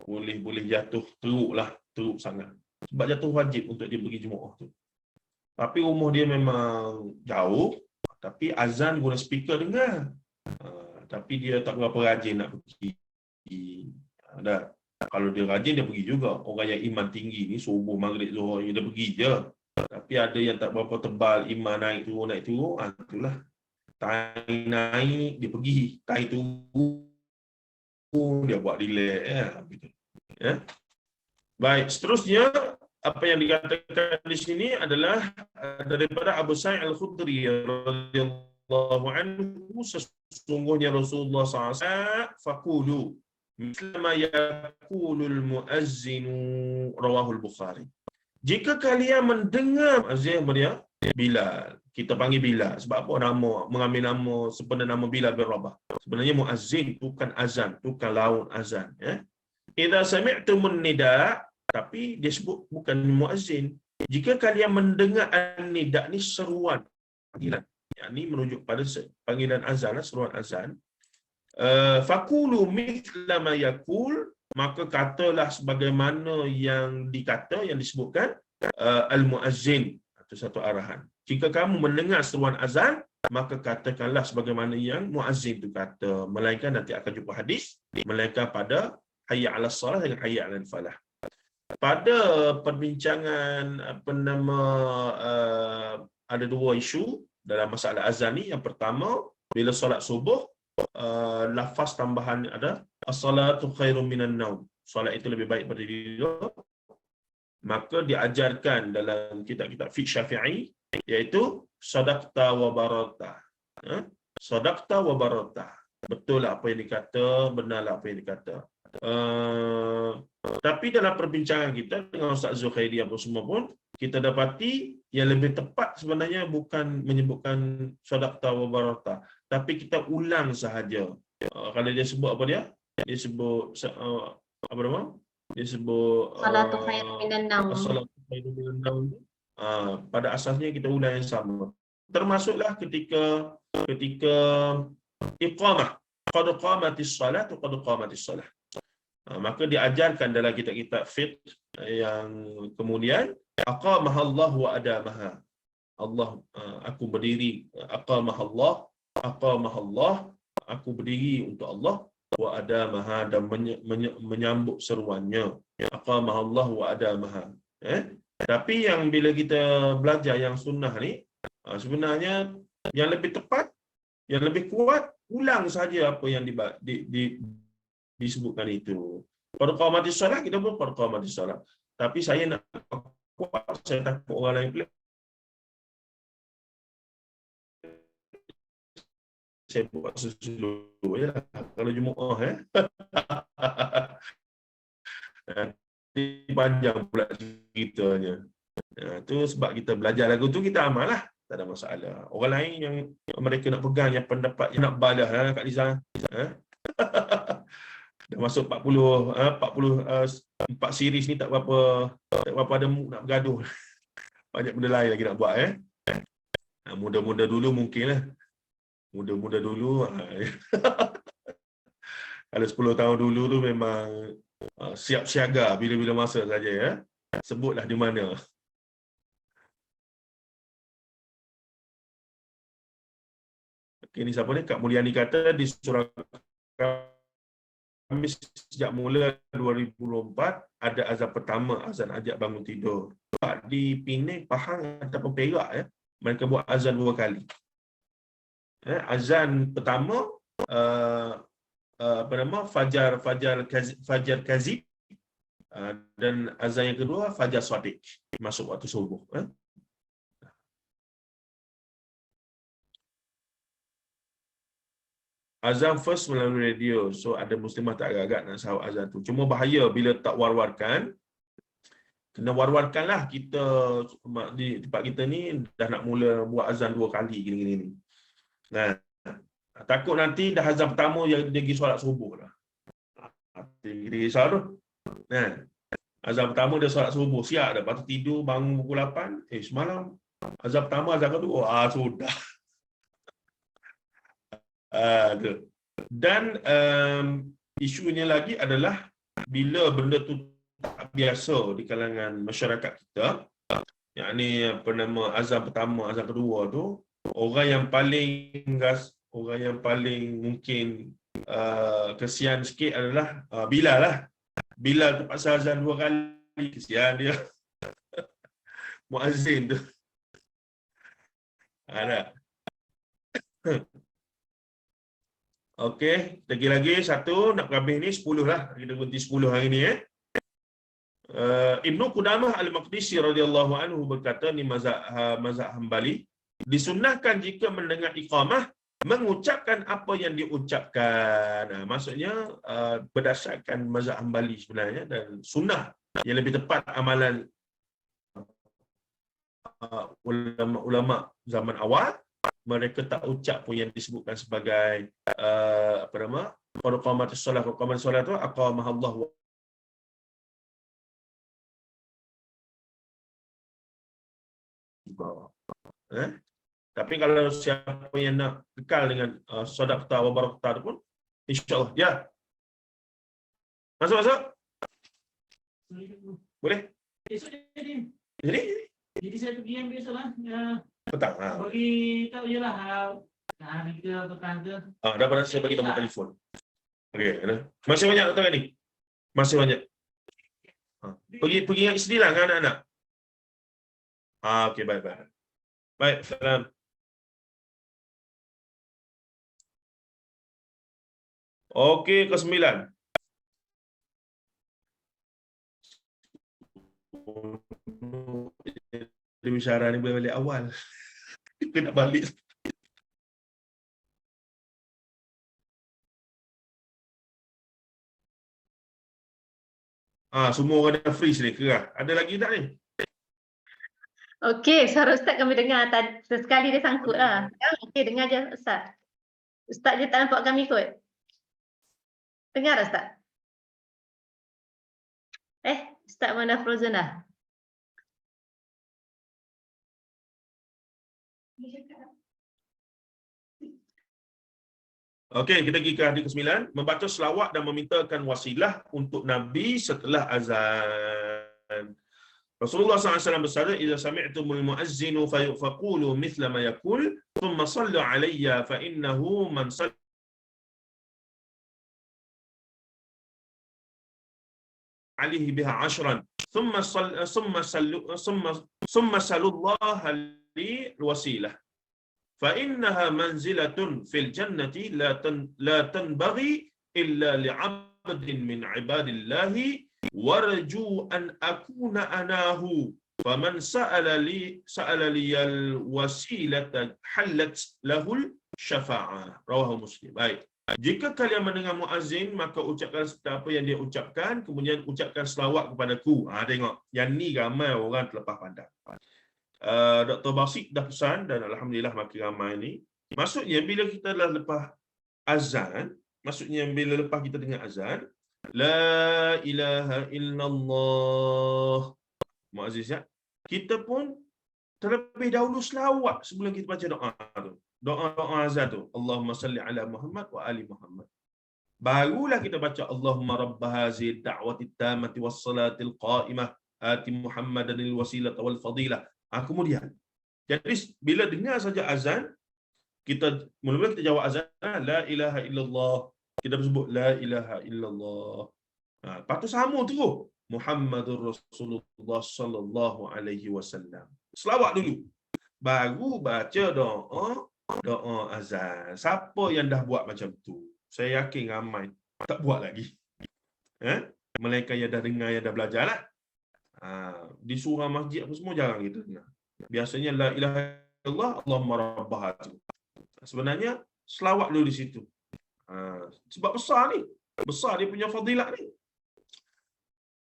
boleh jatuh teruk sangat. Sebab jatuh wajib untuk dia pergi Jumaat tu. Tapi rumah dia memang jauh, tapi azan guna speaker dengar. Tapi dia tak berapa rajin nak pergi. Kalau dia rajin, dia pergi juga. Orang yang iman tinggi ni, subuh, maghrib, zuhur, dia pergi je. Tapi ada yang tak berapa tebal, iman naik turun, itulah. Tai naik, dia pergi. Tai turun, dia buat relax. Ya. Baik, seterusnya, apa yang dikatakan di sini adalah daripada Abu Sa'id Al-Khudri radhiyallahu anhu, sesungguhnya Rasulullah SAW faqulu mislama yaqulul muazzinu, rawahul Bukhari. Jika kalian mendengar azan dia Bilal, kita panggil Bilal sebab apa? Mengambil nama sebenar nama Bilal bin Rabah. Sebenarnya muazzin itu bukan azan, itu bukan laun azan, ya. Idza sami'tumun nida, tapi dia sebut bukan muazzin. Jika kalian mendengar an-nida ni seruan panggilan, yakni merujuk pada panggilan azan, seruan azan. Faqulu mithla ma yaqul, maka katalah sebagaimana yang disebutkan al-muazzin, atau satu arahan. Jika kamu mendengar seruan azan, maka katakanlah sebagaimana yang muazzin itu kata, melainkan nanti akan jumpa hadis, melainkan pada hayya 'alas salah dengan hayya 'alal falah. Pada perbincangan ada dua isu dalam masalah azan ni. Yang pertama, bila solat subuh, lafaz tambahan ada as-salatu khairum minan naum. Solat itu lebih baik daripada tidur. Maka diajarkan dalam kitab-kitab fiqh Syafi'i, iaitu sadaqta wa barata. Sadaqta wa barata. Betul lah apa yang dikata, benarlah apa yang dikata. Tapi dalam perbincangan kita dengan Ustaz Zulkhairi apa semua pun, kita dapati yang lebih tepat sebenarnya bukan menyebutkan sadaqta wa barata, tapi kita ulang sahaja. Kalau dia sebut apa dia? Dia sebut apa nama? Dia sebut Salatu khairun minan naum. as-salatu khairun minan naum. Pada asasnya kita ulang yang sama. Termasuklah ketika iqamah, qad qamatis salat wa qad qamatis salah. Maka diajarkan dalam kitab-kitab fiqh yang kemudian aqamahallah wa adamaha. Allah, aku berdiri, aqamahallah, aku berdiri untuk Allah, wa adamaha, dan menyambut seruannya. Aqamahallah wa adamaha. Tapi yang bila kita belajar yang sunnah ni, sebenarnya yang lebih tepat, yang lebih kuat, ulang saja apa yang disebutkan itu. Qad qamatis solat, kita pun qad qamatis solat. Tapi saya nak kuat, saya takut orang lain pula. Saya buat sesuatu je lah. Kalau Jumaah, nanti panjang pula ceritanya. Itu sebab kita belajar lagu tu, kita amal lah. Tak ada masalah. Orang lain yang mereka nak pegang yang pendapat yang nak balas Kak Liza. Dah masuk 44 series ni, tak berapa ada mood nak bergaduh. Banyak benda lain lagi nak buat. Muda-muda dulu mungkin lah. Muda-muda dulu. Kalau 10 tahun dulu tu memang siap siaga bila-bila masa saja. Sebutlah di mana. Okay, ni siapa ni? Kak Mulyani kata di surah Khamis sejak mula 2024 ada azan pertama, azan ajak bangun tidur. Di Penang, Pahang ataupun Perak, mereka buat azan 2 kali. Azan pertama apa nama, fajar kazib, dan azan yang kedua fajar shadiq, masuk waktu subuh. Azan first melalui radio, so ada muslimah tak agak-agak nak sahut azan tu. Cuma bahaya bila tak war-warkan. Kena war-warkanlah. Kita di tempat kita ni dah nak mula buat azan 2 kali gini-gini ni. Nah, takut nanti dah azan pertama yang dia pergi solat subuh lah. Dia risau tu. Nah, azan pertama dia solat subuh, siap dah. Lepas tu tidur bangun pukul 8. Semalam azan pertama, azan kedua, sudah. Dan isunya lagi adalah bila benda tu tak biasa di kalangan masyarakat kita, yakni apa nama, azan pertama, azan kedua tu, orang yang paling mungkin kesian sikit adalah Bilal lah. Bilal terpaksa azan 2 kali, kesian dia. Muazzin tu. Ada. Okey, lagi satu nak habis ni 10 lah. Kita berhenti 10 hari ni. Ibnu Qudamah Al-Maqdisi radhiyallahu anhu berkata, ni mazhab Hambali, disunnahkan jika mendengar iqamah mengucapkan apa yang diucapkan. Maksudnya berdasarkan mazhab Hambali sebenarnya, dan sunnah yang lebih tepat amalan ulama zaman awal, mereka tak ucap pun yang disebutkan sebagai apa nama, qad qamatis solah. Qad qamatis solah tu aqamahallah. Tapi kalau siapa yang nak kekal dengan sadaqta wa barakata pun, insya-Allah. Ya. Masuk. Boleh? Jadi saya pergi yang biasalah. Petang. Bagi tahu jelah hari ke petang ke. Dapat saya bagi nombor telefon. Okey, masih banyak tuan ni. Masih banyak. Pergi dengan isteri lah dengan anak-anak. Okey, baik. Baik, salam. Okey, ke-9. Dia bicara ni boleh balik awal. Kita nak balik. Semua orang dah freeze ni ke? Ada lagi tak ni? Okey, suara Ustaz kami dengar. Sesekali dia sangkut lah. Okey, dengar je Ustaz. Ustaz je tak nampak kami kot. Dengar Ustaz? Ustaz mana frozen dah? Okey, kita pergi ke hadis ke-9. Membaca selawat dan memintakan wasilah untuk Nabi setelah azan. Rasulullah SAW bersabda, "Idza sami'tumul muazzinu faqulu mithla ma yaqul, thumma sallu alayya fa innahu man salla alaihi biha 'ashran, thumma sallallahu li wasilah. Fa innaha manzilatun fil jannati la tanbaghi illa li'abdin min 'ibadillahi warju an akuna anahu. Faman sa'ala li al-wasilata halat lahul syafa'ah." Rawahu Muslim. Baik. Jika kalian mendengar muazzin, maka ucapkan apa yang dia ucapkan, kemudian ucapkan selawat kepadaku. Tengok. Yang ni ramai orang terlepas pandang. Dr. Basit dah pesan dan alhamdulillah makin ramai ni. Maksudnya bila kita dah lepas azan, maksudnya bila lepas kita dengar azan, la ilaha illallah, muazzin ya, kita pun terlebih dahulu selawat sebelum kita baca doa tu. Doa azan tu, Allahumma salli ala Muhammad wa ali Muhammad. Barulah kita baca Allahumma rabb hazihi da'wati tammati was salatil qa'imah ati Muhammadanil wasilata wal fadilah. Kemudian, jadi bila dengar saja azan, kita mula-mula kita jawab azan, la ilaha illallah. Kita sebut la ilaha illallah. Lepas tu sama terus, Muhammadur Rasulullah sallallahu alaihi wasallam. Selawat dulu. Baru baca doa azan. Siapa yang dah buat macam tu? Saya yakin ramai tak buat lagi. Melainkan yang dah dengar, yang dah belajar lah. Di surah masjid apa semua jarang kita dengar. Biasanya la ilaha illallah Allahumma rabbah. Sebenarnya selawat dulu di situ. Sebab besar ni. Besar dia punya fadilat ni.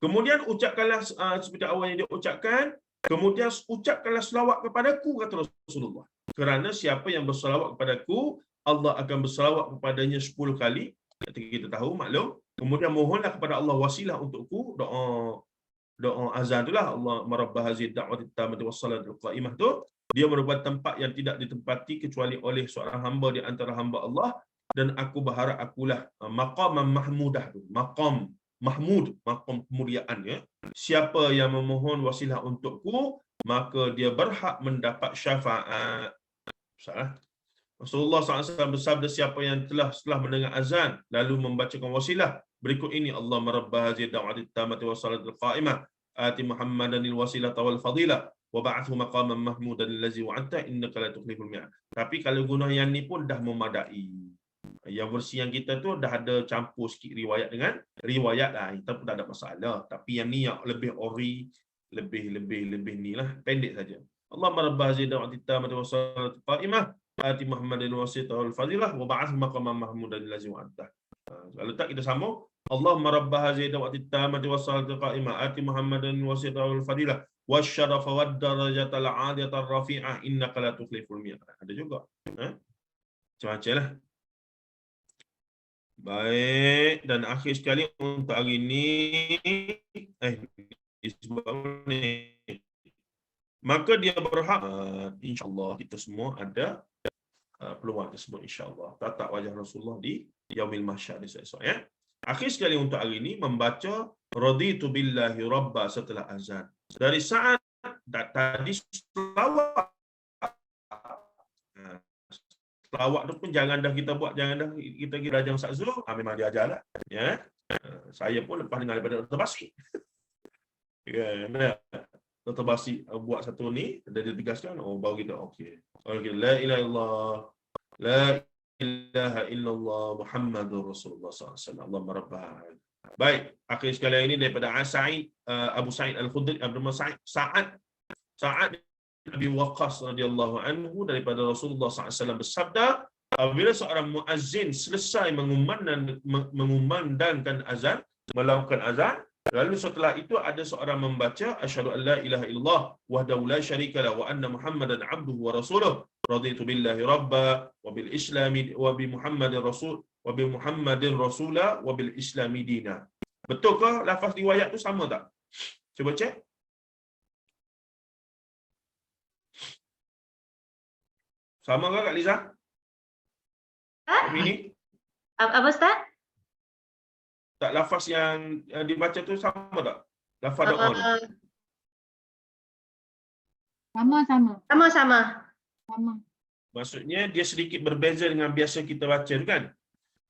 Kemudian ucapkanlah seperti awal yang dia ucapkan. Kemudian ucapkanlah selawat kepadaku, kata Rasulullah. Kerana siapa yang berselawat kepadaku, Allah akan berselawat kepadanya 10 kali. Kita tahu, maklum. Kemudian mohonlah kepada Allah wasilah untukku. Doa azan itulah, Allah marabbah hazihi da'wati tammati was salatil qa'imah tu. Dia merupakan tempat yang tidak ditempati kecuali oleh seorang hamba di antara hamba Allah, dan aku berharap akulah maqam mahmudah tu. Maqam mahmud, maqam kemuliaan ya. Siapa yang memohon wasilah untukku, maka dia berhak mendapat syafaat. Salah. Rasulullah SAW bersabda, siapa yang setelah mendengar azan lalu membacakan wasilah berikut ini, Allah marabbah hazihi da'wati tammati was salatil qa'imah ati Muhammadanil wasilata wal fadilah wa ba'athu maqaman mahmudan allazi wa'adta innaka la tukhliful mi'ad. Tapi kalau guna yang ni pun dah memadai. Yang versi yang kita tu dah ada campur sikit riwayat dengan riwayat lah. Kita pun tak ada masalah. Tapi yang ni yang lebih ori, lebih ni lah. Pendek saja. Allah marabbah hazihi da'wati tammati was salatil qa'imah ati Muhammadin wasilata wal fadilah wa ba'athu maqaman mahmudan allazi wa'adta. Kalau tak kita sambung, Allahumma rabbah hazihi da'wati tammati was salatil qa'imah ati Muhammadan wasilata wal fadilah wasyarafa wad darajatal 'aliyatar rafi'ah innaka la tukhliful mi'ad. Ada juga. Macam-macam lah. Baik, dan akhir sekali untuk hari ini maka dia berhak, insya-Allah kita semua ada peluang tersebut, insya-Allah tatap wajah Rasulullah di yaumil mahsyar esok ya. Akhir sekali untuk hari ini membaca raditu billahi rabba setelah azan. Dari saat tadi selawat. Selawat tu pun jangan dah kita buat, jangan dah kita belajar Ustaz Zul, memang dia ajarlah ya. Saya pun lepas dengar daripada Dr. Basit. Dr. Basit buat satu ni, dia tegaskan, baru kita okey. La ilaha illallah, la ilaha illallah Muhammadur Rasulullah SAW. Allahumma rabbah. Baik, akhir sekalian ini daripada Abu Sa'id Al-Khudri, Abdul Sa'ad Abi Waqqas radhiyallahu anhu daripada Rasulullah SAW bersabda, apabila seorang muazzin selesai mengumandangkan azan, melakukan azan, lalu setelah itu ada seorang membaca asyhadu an la ilaha illallah wahdahu la syarikalah wa anna Muhammadan abduhu wa rasuluh raditu billahi rabba wa bil islami wa bi Muhammadin rasula wa bil islami dina. Betulkah lafaz riwayat tu sama tak? Cuba cek. Sama ke Kak Liza? Ini Apa Ustaz? tak, lafaz yang dibaca tu sama tak? Lafaz doa tu. Sama-sama. Maksudnya dia sedikit berbeza dengan biasa kita baca tu kan?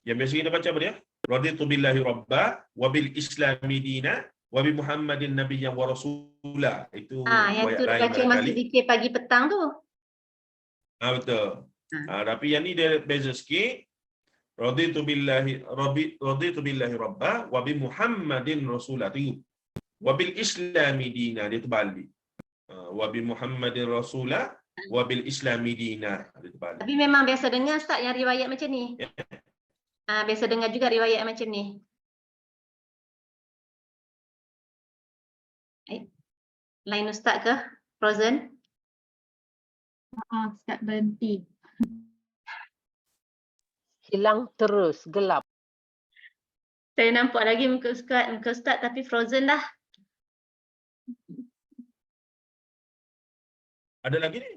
Yang biasa kita baca apa dia? Raditu billahi rabba wa bil islami dina wa bi Muhammadin nabiyyan wa rasula. Itu Yang tu baca masa zikir pagi petang tu. Betul. Tapi yang ni dia beza sikit. Raditu billahi rabba wa bi Muhammadin rasula. Tu. Wa bil islami dina, dia terbalik. Wa bi Muhammadin rasula wa bil islami dina, dia terbalik. Tapi memang biasa dengar Ustaz yang riwayat macam ni. Biasa dengar juga riwayat macam ni. Lain Ustaz ke? Frozen? Ustaz berhenti. Hilang terus, gelap. Saya nampak lagi muka Ustaz tapi frozen dah. Ada lagi ni?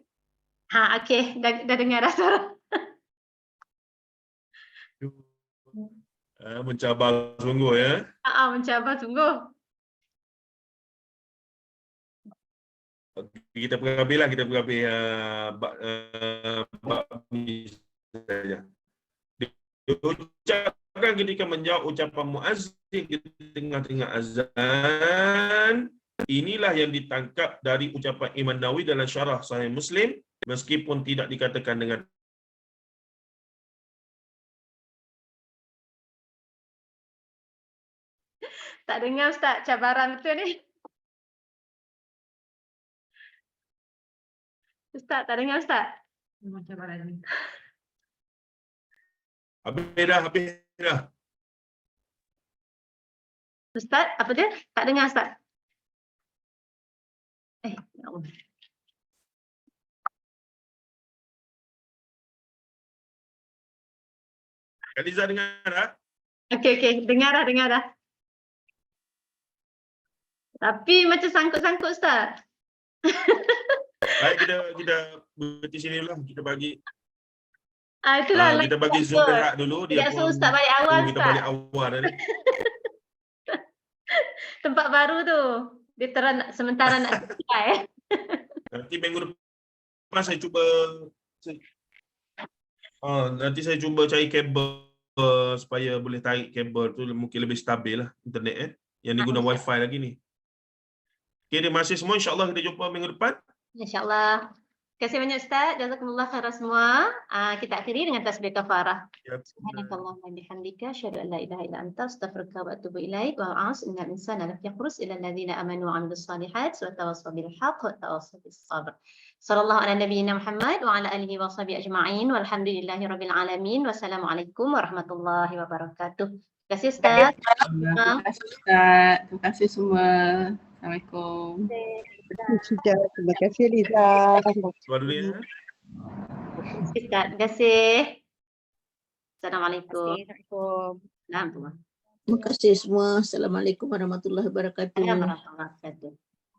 Okey, dah dengar dah suara. Mencabar sungguh ya. Mencabar sungguh. Kita perhabislah, kita perhabis bab ni saja. Diucapkan ketika menjawab ucapan muazzin di tengah-tengah azan. Inilah yang ditangkap dari ucapan Imam Nawawi dalam syarah Sahih Muslim, meskipun tidak dikatakan dengan Tak dengar Ustaz, cabaran betul ni. Ustaz, tak dengar Ustaz. Memang cabaran ni. habis dah. Ustaz, apa dia? Tak dengar Ustaz. Ya Allah. Kak Liza dengar tak? Okey, dengar dah. Tapi macam sangkut-sangkut Ustaz. Baik, kita berhenti sini dulu. Kita bagi Itulah kita bagi Zoom berat dulu. Dia suruh pun Ustaz balik awal kita Ustaz. balik awal tadi. Tempat baru tu. Dia sementara nak selesai. Nanti minggu depan saya cuba nanti saya cuba cari kabel supaya boleh tarik kabel tu mungkin lebih stabil lah internet yang ni guna wifi lagi ni. Okay, terima kasih semua, insyaAllah kita jumpa minggu depan. InsyaAllah. Terima kasih banyak Ustaz. Jazakumullah khairan semua. Kita akhiri dengan tasbih kafarah. Subhanakallahumma bihamdika asyhadu an la ilaha illa anta astaghfiruka wa atubu ilaik. Wa a'udzu innal insana lafi khusr illa alladziina amanu wa 'amilus shalihat wa tawassaw bil haqq wa tawassaw bis sabr. Sallallahu ala nabiyyina Muhammad wa ala alihi wa sahbihi ajma'in walhamdulillahi rabbil alamin. Wassalamualaikum warahmatullahi wabarakatuh. Terima kasih Ustaz. Terima kasih semua. Assalamualaikum. Terima kasih Liza. Terima kasih. Terima kasih. Assalamualaikum. Terima kasih semua. Assalamualaikum warahmatullahi wabarakatuh. Warahmatullahi wabarakatuh.